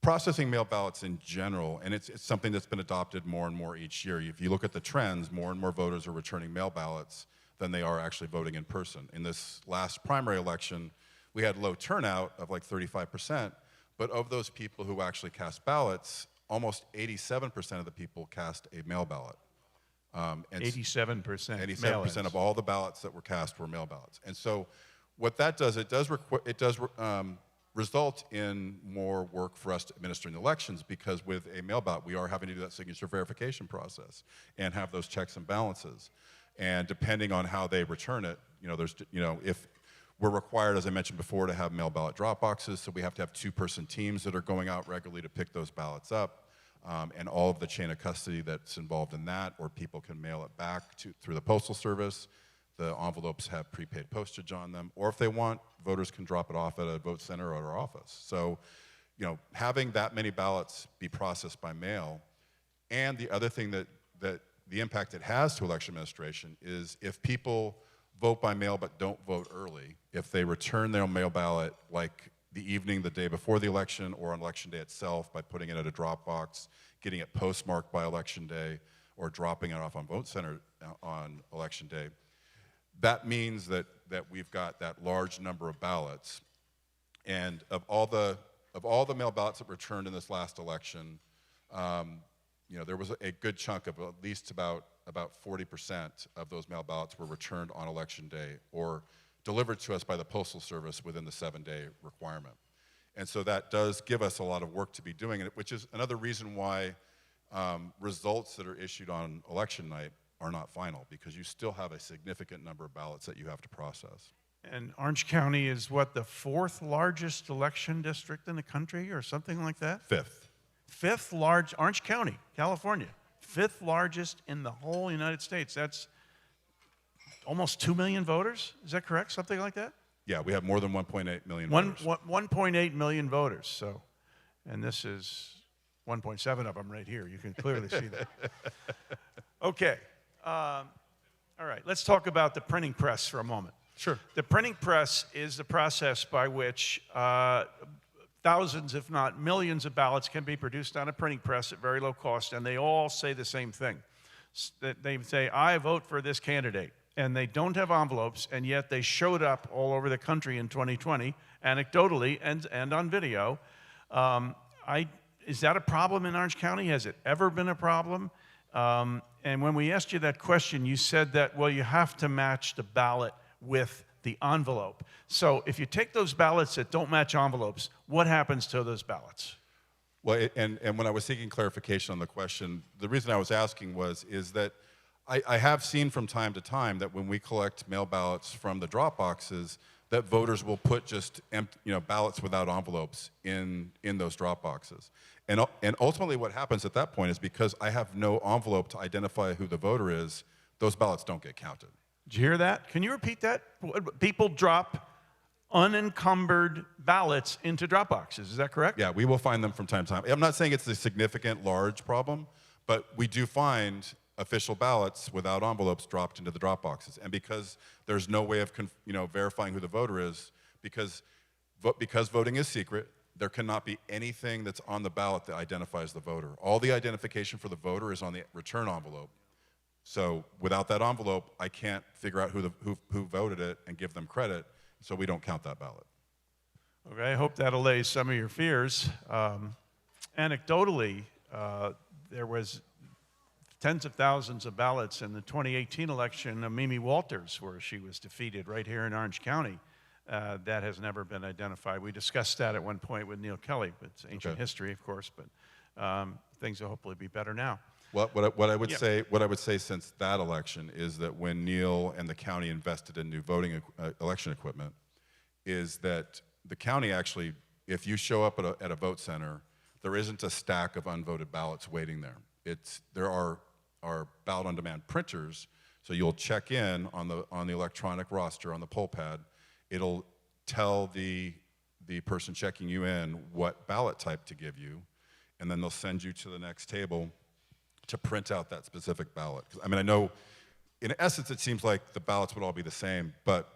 processing mail ballots in general, and it's something that's been adopted more and more each year. If you look at the trends, more and more voters are returning mail ballots than they are actually voting in person. In this last primary election, we had low turnout of like 35%, but of those people who actually cast ballots, almost 87% of the people cast a mail ballot. 87%. 87% of all the ballots that were cast were mail ballots. And so what that does, it does result in more work for us administering elections, because with a mail ballot, we are having to do that signature verification process and have those checks and balances. And depending on how they return it, if we're required, as I mentioned before, to have mail ballot drop boxes, so we have to have two-person teams that are going out regularly to pick those ballots up, and all of the chain of custody that's involved in that, or people can mail it back through the Postal Service. The envelopes have prepaid postage on them, or if they want, voters can drop it off at a vote center or at our office. So, having that many ballots be processed by mail, and the other thing that the impact it has to election administration is if people vote by mail but don't vote early, if they return their mail ballot like the evening, the day before the election, or on election day itself by putting it at a drop box, getting it postmarked by election day, or dropping it off on vote center on election day, that means that we've got that large number of ballots, and of all the mail ballots that were returned in this last election, there was a good chunk of at least about 40% of those mail ballots were returned on election day or delivered to us by the Postal Service within the 7-day requirement. And so that does give us a lot of work to be doing, which is another reason why results that are issued on election night are not final, because you still have a significant number of ballots that you have to process. And Orange County is what, the 4th largest election district in the country or something like that? 5th. 5th large, Orange County, California, 5th largest in the whole United States. That's almost 2 million voters, is that correct? Something like that? Yeah, we have more than 1.8 million voters. 1.8 million voters, so, and this is 1.7 of them right here. You can clearly see that. Okay. All right, let's talk about the printing press for a moment. Sure. The printing press is the process by which thousands, if not millions, of ballots can be produced on a printing press at very low cost, and they all say the same thing. They say, I vote for this candidate, and they don't have envelopes, and yet they showed up all over the country in 2020, anecdotally and on video. Is that a problem in Orange County? Has it ever been a problem? And when we asked you that question, you said that, well, you have to match the ballot with the envelope. So if you take those ballots that don't match envelopes, what happens to those ballots? Well, and when I was seeking clarification on the question, the reason I was asking is that I have seen from time to time that when we collect mail ballots from the drop boxes, that voters will put just ballots without envelopes in those drop boxes. And ultimately what happens at that point is, because I have no envelope to identify who the voter is, those ballots don't get counted. Did you hear that? Can you repeat that? People drop unencumbered ballots into drop boxes, is that correct? Yeah, we will find them from time to time. I'm not saying it's a significant, large problem, but we do find official ballots without envelopes dropped into the drop boxes. And because there's no way of verifying who the voter is, because voting is secret, there cannot be anything that's on the ballot that identifies the voter. All the identification for the voter is on the return envelope. So without that envelope, I can't figure out who voted it and give them credit, so we don't count that ballot. Okay, I hope that allays some of your fears. Anecdotally, there was tens of thousands of ballots in the 2018 election of Mimi Walters, where she was defeated right here in Orange County. That has never been identified. We discussed that at one point with Neil Kelly. It's ancient history, of course, but things will hopefully be better now. What I would say since that election is that when Neil and the county invested in new voting election equipment, is that the county actually, if you show up at a vote center, there isn't a stack of unvoted ballots waiting there. There are ballot on demand printers, so you'll check in on the electronic roster on the poll pad. It'll tell the person checking you in what ballot type to give you, and then they'll send you to the next table to print out that specific ballot. I mean, I know in essence it seems like the ballots would all be the same, but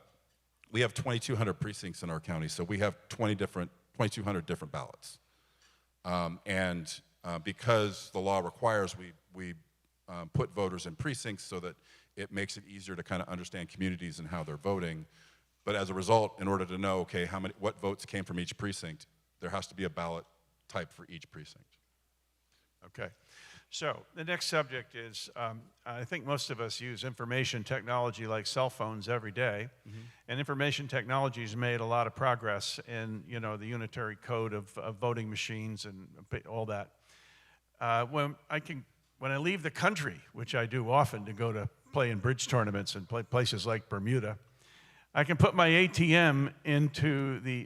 we have 2,200 precincts in our county, so we have 2,200 different ballots. Because the law requires we put voters in precincts so that it makes it easier to kind of understand communities and how they're voting. But as a result, in order to know, okay, what votes came from each precinct, there has to be a ballot type for each precinct. Okay. So the next subject is, I think most of us use information technology like cell phones every day, and information technology has made a lot of progress in, the unitary code of voting machines and all that. When I leave the country, which I do often to go to play in bridge tournaments and play places like Bermuda, I can put my ATM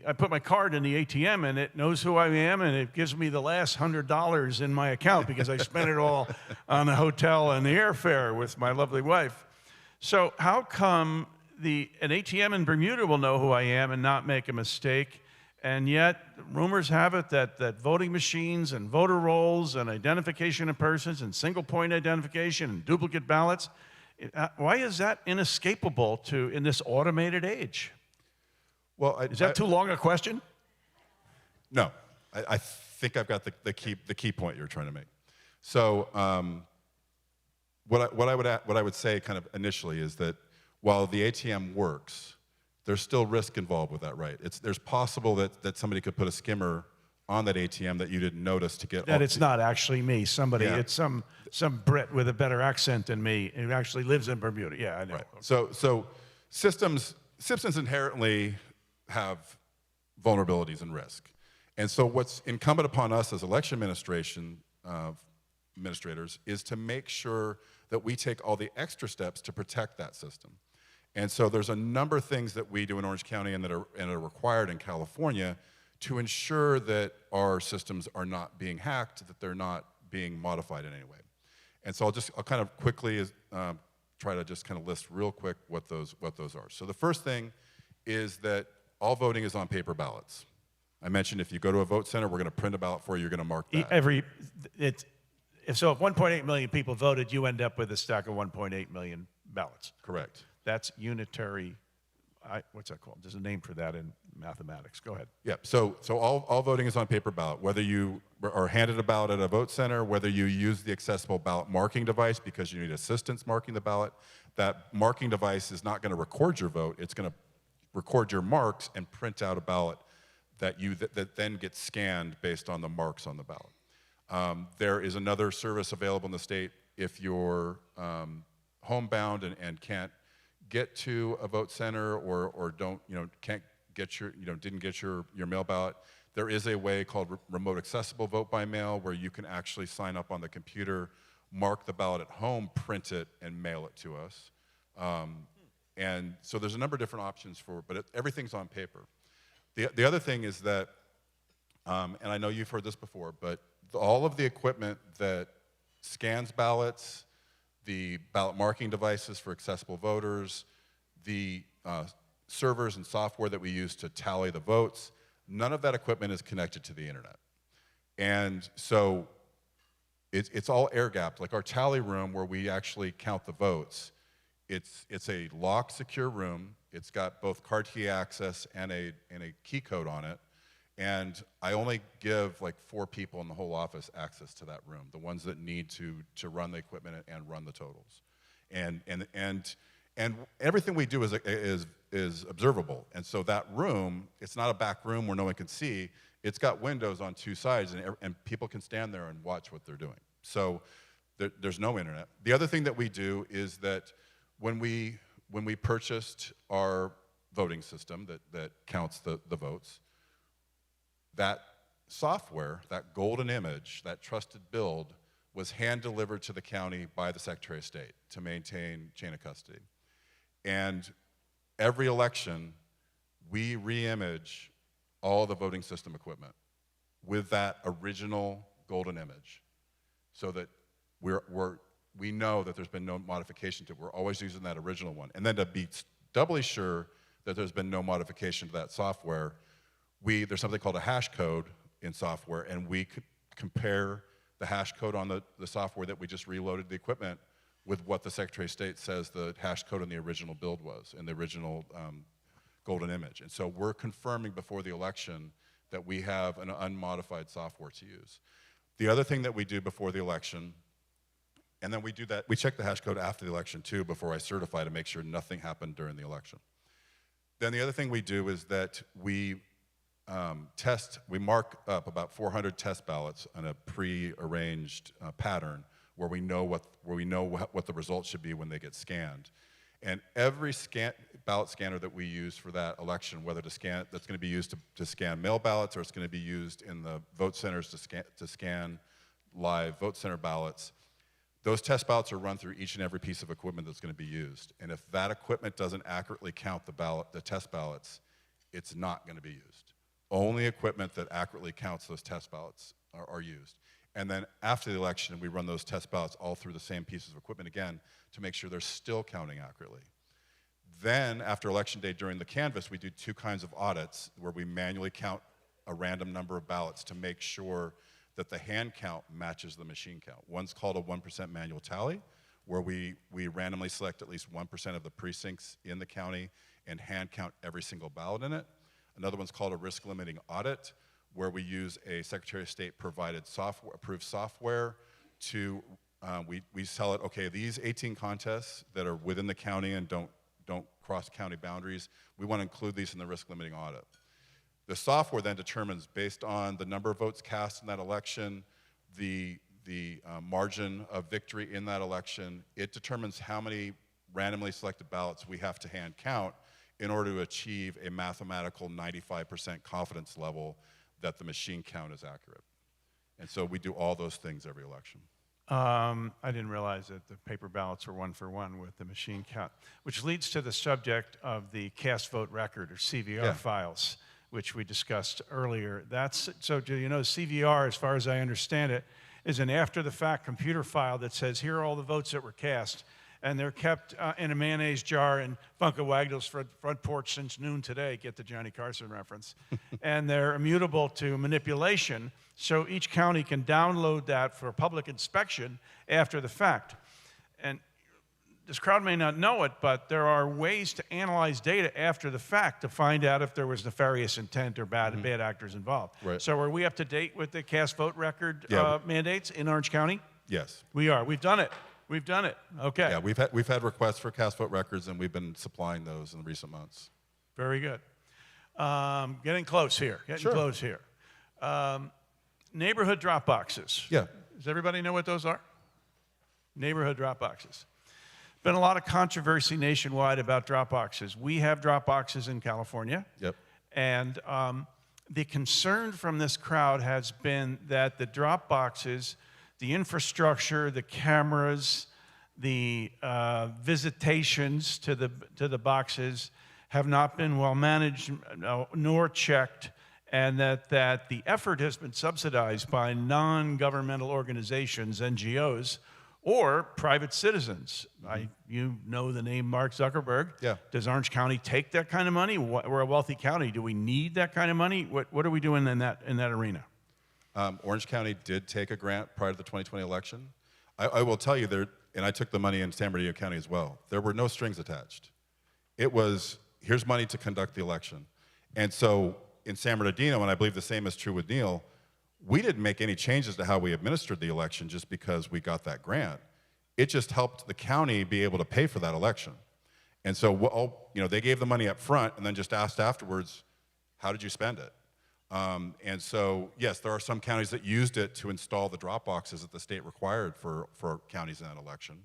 I put my card in the ATM and it knows who I am and it gives me the last $100 in my account because I spent it all on the hotel and the airfare with my lovely wife. So how come an ATM in Bermuda will know who I am and not make a mistake, and yet rumors have it that voting machines and voter rolls and identification of persons and single point identification and duplicate ballots, why is that inescapable in this automated age? Well, is that too long a question? No, I think I've got the key point you're trying to make. So, what I would say kind of initially is that while the ATM works, there's still risk involved with that, right? There's possible that somebody could put a skimmer on that ATM that you didn't notice to get. That it's not actually me. Somebody, yeah. It's some Brit with a better accent than me who actually lives in Bermuda. Yeah, I know. Right. So systems inherently have vulnerabilities and risk, and so what's incumbent upon us as election administrators is to make sure that we take all the extra steps to protect that system. And so there's a number of things that we do in Orange County and that are required in California to ensure that our systems are not being hacked, that they're not being modified in any way. And so I'll kind of quickly try to just kind of list real quick what those are. So the first thing is that all voting is on paper ballots. I mentioned if you go to a vote center, we're going to print a ballot for you, you're going to mark that. If 1.8 million people voted, you end up with a stack of 1.8 million ballots. Correct. That's unitary, what's that called? There's a name for that in mathematics. Go ahead. Yeah, so all voting is on paper ballot. Whether you are handed a ballot at a vote center, whether you use the accessible ballot marking device because you need assistance marking the ballot, that marking device is not going to record your vote. It's going to record your marks and print out a ballot that then gets scanned based on the marks on the ballot. There is another service available in the state if you're homebound and can't get to a vote center or didn't get your mail ballot. There is a way called remote accessible vote by mail where you can actually sign up on the computer, mark the ballot at home, print it, and mail it to us. And so there's a number of different options but everything's on paper. The other thing is that, and I know you've heard this before, but all of the equipment that scans ballots, the ballot marking devices for accessible voters, the servers and software that we use to tally the votes, none of that equipment is connected to the internet. And so it's all air-gapped. Like our tally room where we actually count the votes, it's a locked, secure room. It's got both card key access and a key code on it. And I only give like 4 people in the whole office access to that room, the ones that need to run the equipment and run the totals. And And everything we do is observable. And so that room, it's not a back room where no one can see. It's got windows on two sides, and people can stand there and watch what they're doing. So there's no internet. The other thing that we do is that when we purchased our voting system that counts the votes, that software, that golden image, that trusted build, was hand-delivered to the county by the Secretary of State to maintain chain of custody. And every election, we re-image all the voting system equipment with that original golden image so that we know that there's been no modification to it. We're always using that original one. And then to be doubly sure that there's been no modification to that software, there's something called a hash code in software, and we could compare the hash code on the software that we just reloaded the equipment with what the Secretary of State says the hash code in the original build was, in the original golden image. And so we're confirming before the election that we have an unmodified software to use. The other thing that we do before the election, and then we check the hash code after the election too before I certify to make sure nothing happened during the election. Then the other thing we do is that we mark up about 400 test ballots on a pre-arranged pattern where we know what the results should be when they get scanned. And every ballot scanner that we use for that election, whether that's going to be used to scan mail ballots or it's going to be used in the vote centers to scan live vote center ballots, those test ballots are run through each and every piece of equipment that's going to be used. And if that equipment doesn't accurately count the test ballots, it's not going to be used. Only equipment that accurately counts those test ballots are used. And then after the election, we run those test ballots all through the same pieces of equipment again to make sure they're still counting accurately. Then, after Election Day during the canvass, we do two kinds of audits where we manually count a random number of ballots to make sure that the hand count matches the machine count. One's called a 1% manual tally, where we randomly select at least 1% of the precincts in the county and hand count every single ballot in it. Another one's called a risk limiting audit, where we use a Secretary of State provided approved software to, we tell it, okay, these 18 contests that are within the county and don't cross county boundaries, we want to include these in the risk limiting audit. The software then determines, based on the number of votes cast in that election, the margin of victory in that election, it determines how many randomly selected ballots we have to hand count in order to achieve a mathematical 95% confidence level that the machine count is accurate. And so we do all those things every election. I didn't realize that the paper ballots were 1-for-1 with the machine count, which leads to the subject of the cast vote record, or CVR files, which we discussed earlier. So do you know CVR, as far as I understand it, is an after-the-fact computer file that says, here are all the votes that were cast, and they're kept in a mayonnaise jar in Funko Wagnall's front porch since noon today, get the Johnny Carson reference. And they're immutable to manipulation, so each county can download that for public inspection after the fact. And this crowd may not know it, but there are ways to analyze data after the fact to find out if there was nefarious intent or bad actors involved. Right. So are we up to date with the cast vote record mandates in Orange County? Yes. We are. We've done it. We've done it. Okay. Yeah, we've had requests for cast vote records, and we've been supplying those in recent months. Very good. Getting close here. Neighborhood drop boxes. Yeah. Does everybody know what those are? Neighborhood drop boxes. Been a lot of controversy nationwide about drop boxes. We have drop boxes in California. Yep. And the concern from this crowd has been that the drop boxes, the infrastructure, the cameras, the visitations to the boxes have not been well managed nor checked, and that the effort has been subsidized by non-governmental organizations, NGOs, or private citizens. You know the name Mark Zuckerberg. Yeah. Does Orange County take that kind of money? We're a wealthy county. Do we need that kind of money? What are we doing in that arena? Orange County did take a grant prior to the 2020 election. I will tell you, and I took the money in San Bernardino County as well, there were no strings attached. It was, here's money to conduct the election. And so in San Bernardino, and I believe the same is true with Neil, we didn't make any changes to how we administered the election just because we got that grant. It just helped the county be able to pay for that election. And so, they gave the money up front and then just asked afterwards, how did you spend it? And so, yes, there are some counties that used it to install the drop boxes that the state required for counties in that election.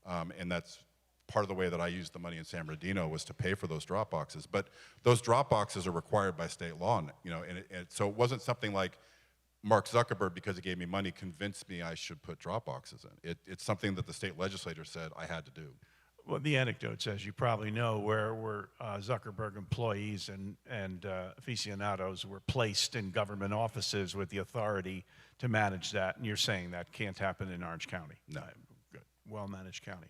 And that's part of the way that I used the money in San Bernardino was to pay for those drop boxes. But those drop boxes are required by state law, and so it wasn't something like Mark Zuckerberg, because he gave me money, convinced me I should put drop boxes in. It's something that the state legislature said I had to do. Well, the anecdote says, you probably know, where Zuckerberg employees and aficionados were placed in government offices with the authority to manage that, and you're saying that can't happen in Orange County. No. Good, well-managed county.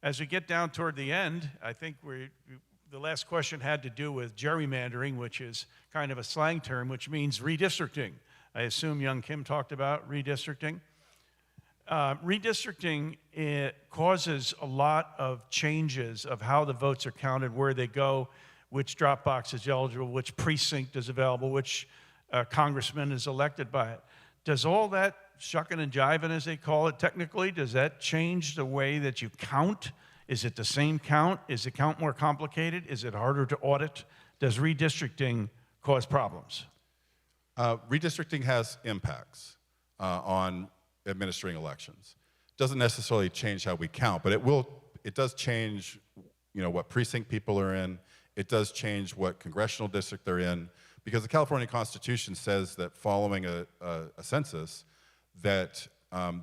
As we get down toward the end, I think the last question had to do with gerrymandering, which is kind of a slang term, which means redistricting. I assume young Kim talked about redistricting. Redistricting, it causes a lot of changes of how the votes are counted, where they go, which drop box is eligible, which precinct is available, which congressman is elected by it. Does all that shucking and jiving, as they call it technically, does that change the way that you count? Is it the same count? Is the count more complicated? Is it harder to audit? Does redistricting cause problems? Redistricting has impacts on administering elections. Doesn't necessarily change how we count, but it does change, what precinct people are in. It does change what congressional district they're in, because the California Constitution says that following a census, that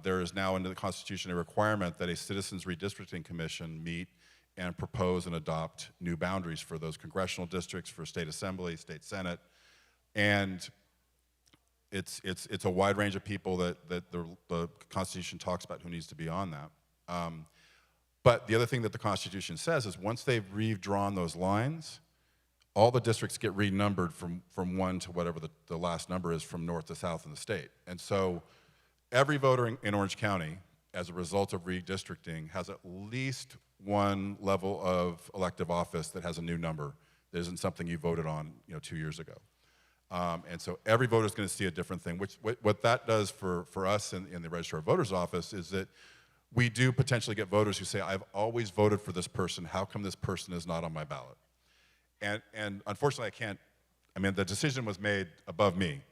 there is now into the Constitution a requirement that a Citizens Redistricting Commission meet and propose and adopt new boundaries for those congressional districts, for state assembly, state senate, and it's a wide range of people that the Constitution talks about who needs to be on that. But the other thing that the Constitution says is once they've redrawn those lines, all the districts get renumbered from 1 to whatever the last number is, from north to south in the state. And so every voter in Orange County, as a result of redistricting, has at least one level of elective office that has a new number that isn't something you voted on 2 years ago. And so every voter is going to see a different thing. What that does for us in the Registrar of Voters office is that we do potentially get voters who say, I've always voted for this person, how come this person is not on my ballot? And unfortunately, the decision was made above me,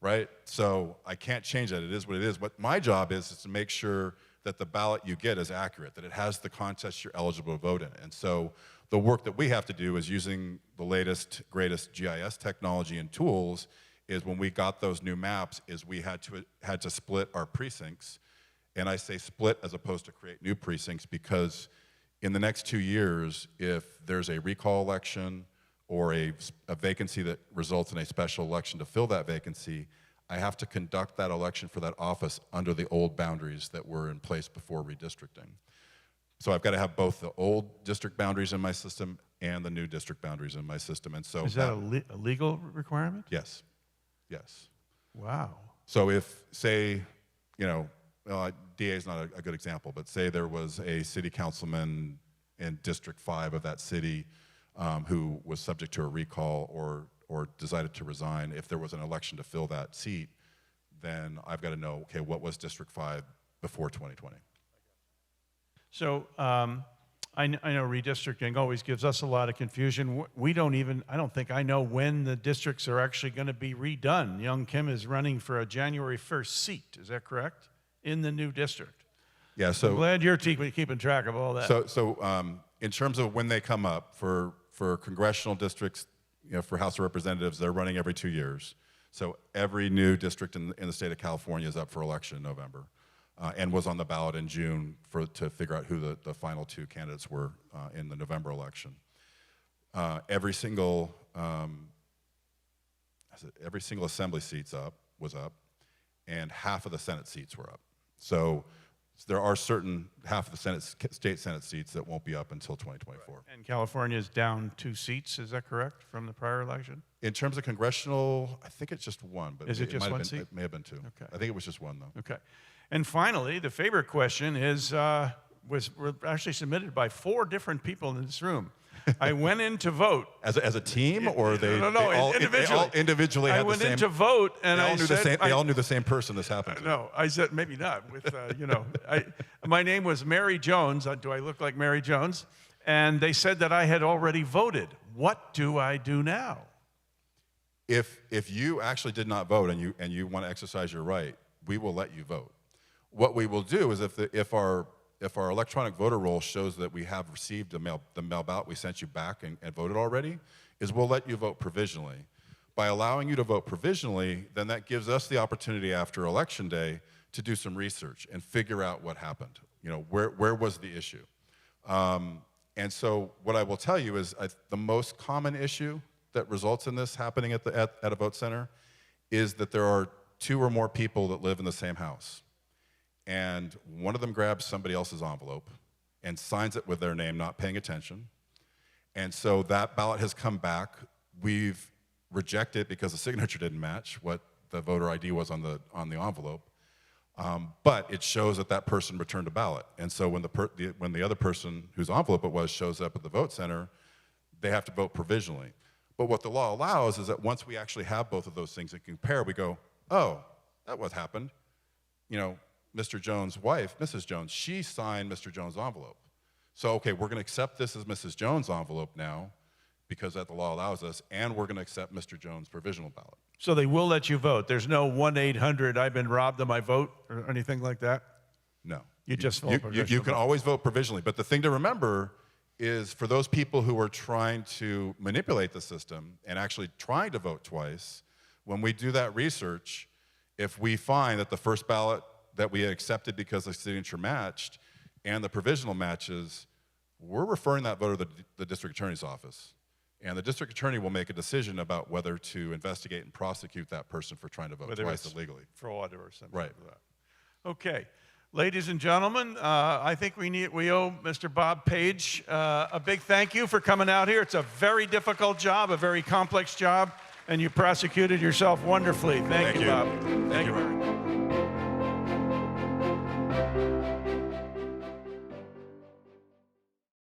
right? So I can't change that. It is what it is. What my job is to make sure that the ballot you get is accurate, that it has the contest you're eligible to vote in. And so the work that we have to do is using the latest, greatest GIS technology and tools, is when we got those new maps, is we had to split our precincts. And I say split as opposed to create new precincts, because in the next 2 years, if there's a recall election or a vacancy that results in a special election to fill that vacancy, I have to conduct that election for that office under the old boundaries that were in place before redistricting. So I've got to have both the old district boundaries in my system and the new district boundaries in my system. And so Is that a legal requirement? Yes, yes. Wow. So if, say, DA is not a good example, but say there was a city councilman in District 5 of that city who was subject to a recall or decided to resign. If there was an election to fill that seat, then I've got to know, okay, what was District 5 before 2020? So I know redistricting always gives us a lot of confusion. I don't think I know when the districts are actually going to be redone. Young Kim is running for a January 1st seat, is that correct? In the new district. Yeah, so I'm glad you're keeping track of all that. So in terms of when they come up, for congressional districts, for House of Representatives, they're running every 2 years. So every new district in the state of California is up for election in November, and was on the ballot in June to figure out who the final 2 candidates were in the November election. Every single assembly seats was up, and half of the Senate seats were up. So there are certain half of the state Senate seats that won't be up until 2024. Right. And California is down 2 seats, is that correct, from the prior election? In terms of congressional, I think it's just 1. But is it just 1 seat? It may have been 2. Okay. I think it was just 1, though. Okay. And finally, the favorite question was actually submitted by 4 different people in this room. I went in to vote. As a team, or they, No, they all individually. they all individually I had went the same. in to vote, and they all I knew said, the same. They all knew the same person this happened to. No, I said maybe not. With my name was Mary Jones. Do I look like Mary Jones? And they said that I had already voted. What do I do now? If you actually did not vote and you want to exercise your right, we will let you vote. What we will do is if our electronic voter roll shows that we have received the mail ballot we sent you back and voted already, is we'll let you vote provisionally. By allowing you to vote provisionally, then that gives us the opportunity after Election Day to do some research and figure out what happened. You know, where was the issue? And so what I will tell you is the most common issue that results in this happening at a vote center is that there are 2 or more people that live in the same house. And one of them grabs somebody else's envelope and signs it with their name, not paying attention. And so that ballot has come back. We've rejected because the signature didn't match what the voter ID was on the envelope. But it shows that person returned a ballot. And so when the other person whose envelope it was shows up at the vote center, they have to vote provisionally. But what the law allows is that once we actually have both of those things and compare, we go, oh, that what happened. You know, Mr. Jones' wife, Mrs. Jones, she signed Mr. Jones' envelope. So, okay, we're going to accept this as Mrs. Jones' envelope now because that the law allows us, and we're going to accept Mr. Jones' provisional ballot. So they will let you vote. There's no 1-800 I've been robbed of my vote or anything like that? No. You just vote provisionally. You can always vote provisionally. But the thing to remember is for those people who are trying to manipulate the system and actually trying to vote twice, when we do that research, if we find that the first ballot that we had accepted because the signature matched and the provisional matches, we're referring that voter to the district attorney's office. And the district attorney will make a decision about whether to investigate and prosecute that person for trying to vote twice illegally. Fraud or something Right. like that. Okay. Ladies and gentlemen, I think we owe Mr. Bob Page a big thank you for coming out here. It's a very difficult job, a very complex job, and you prosecuted yourself wonderfully. Thank you, Bob. Thank you.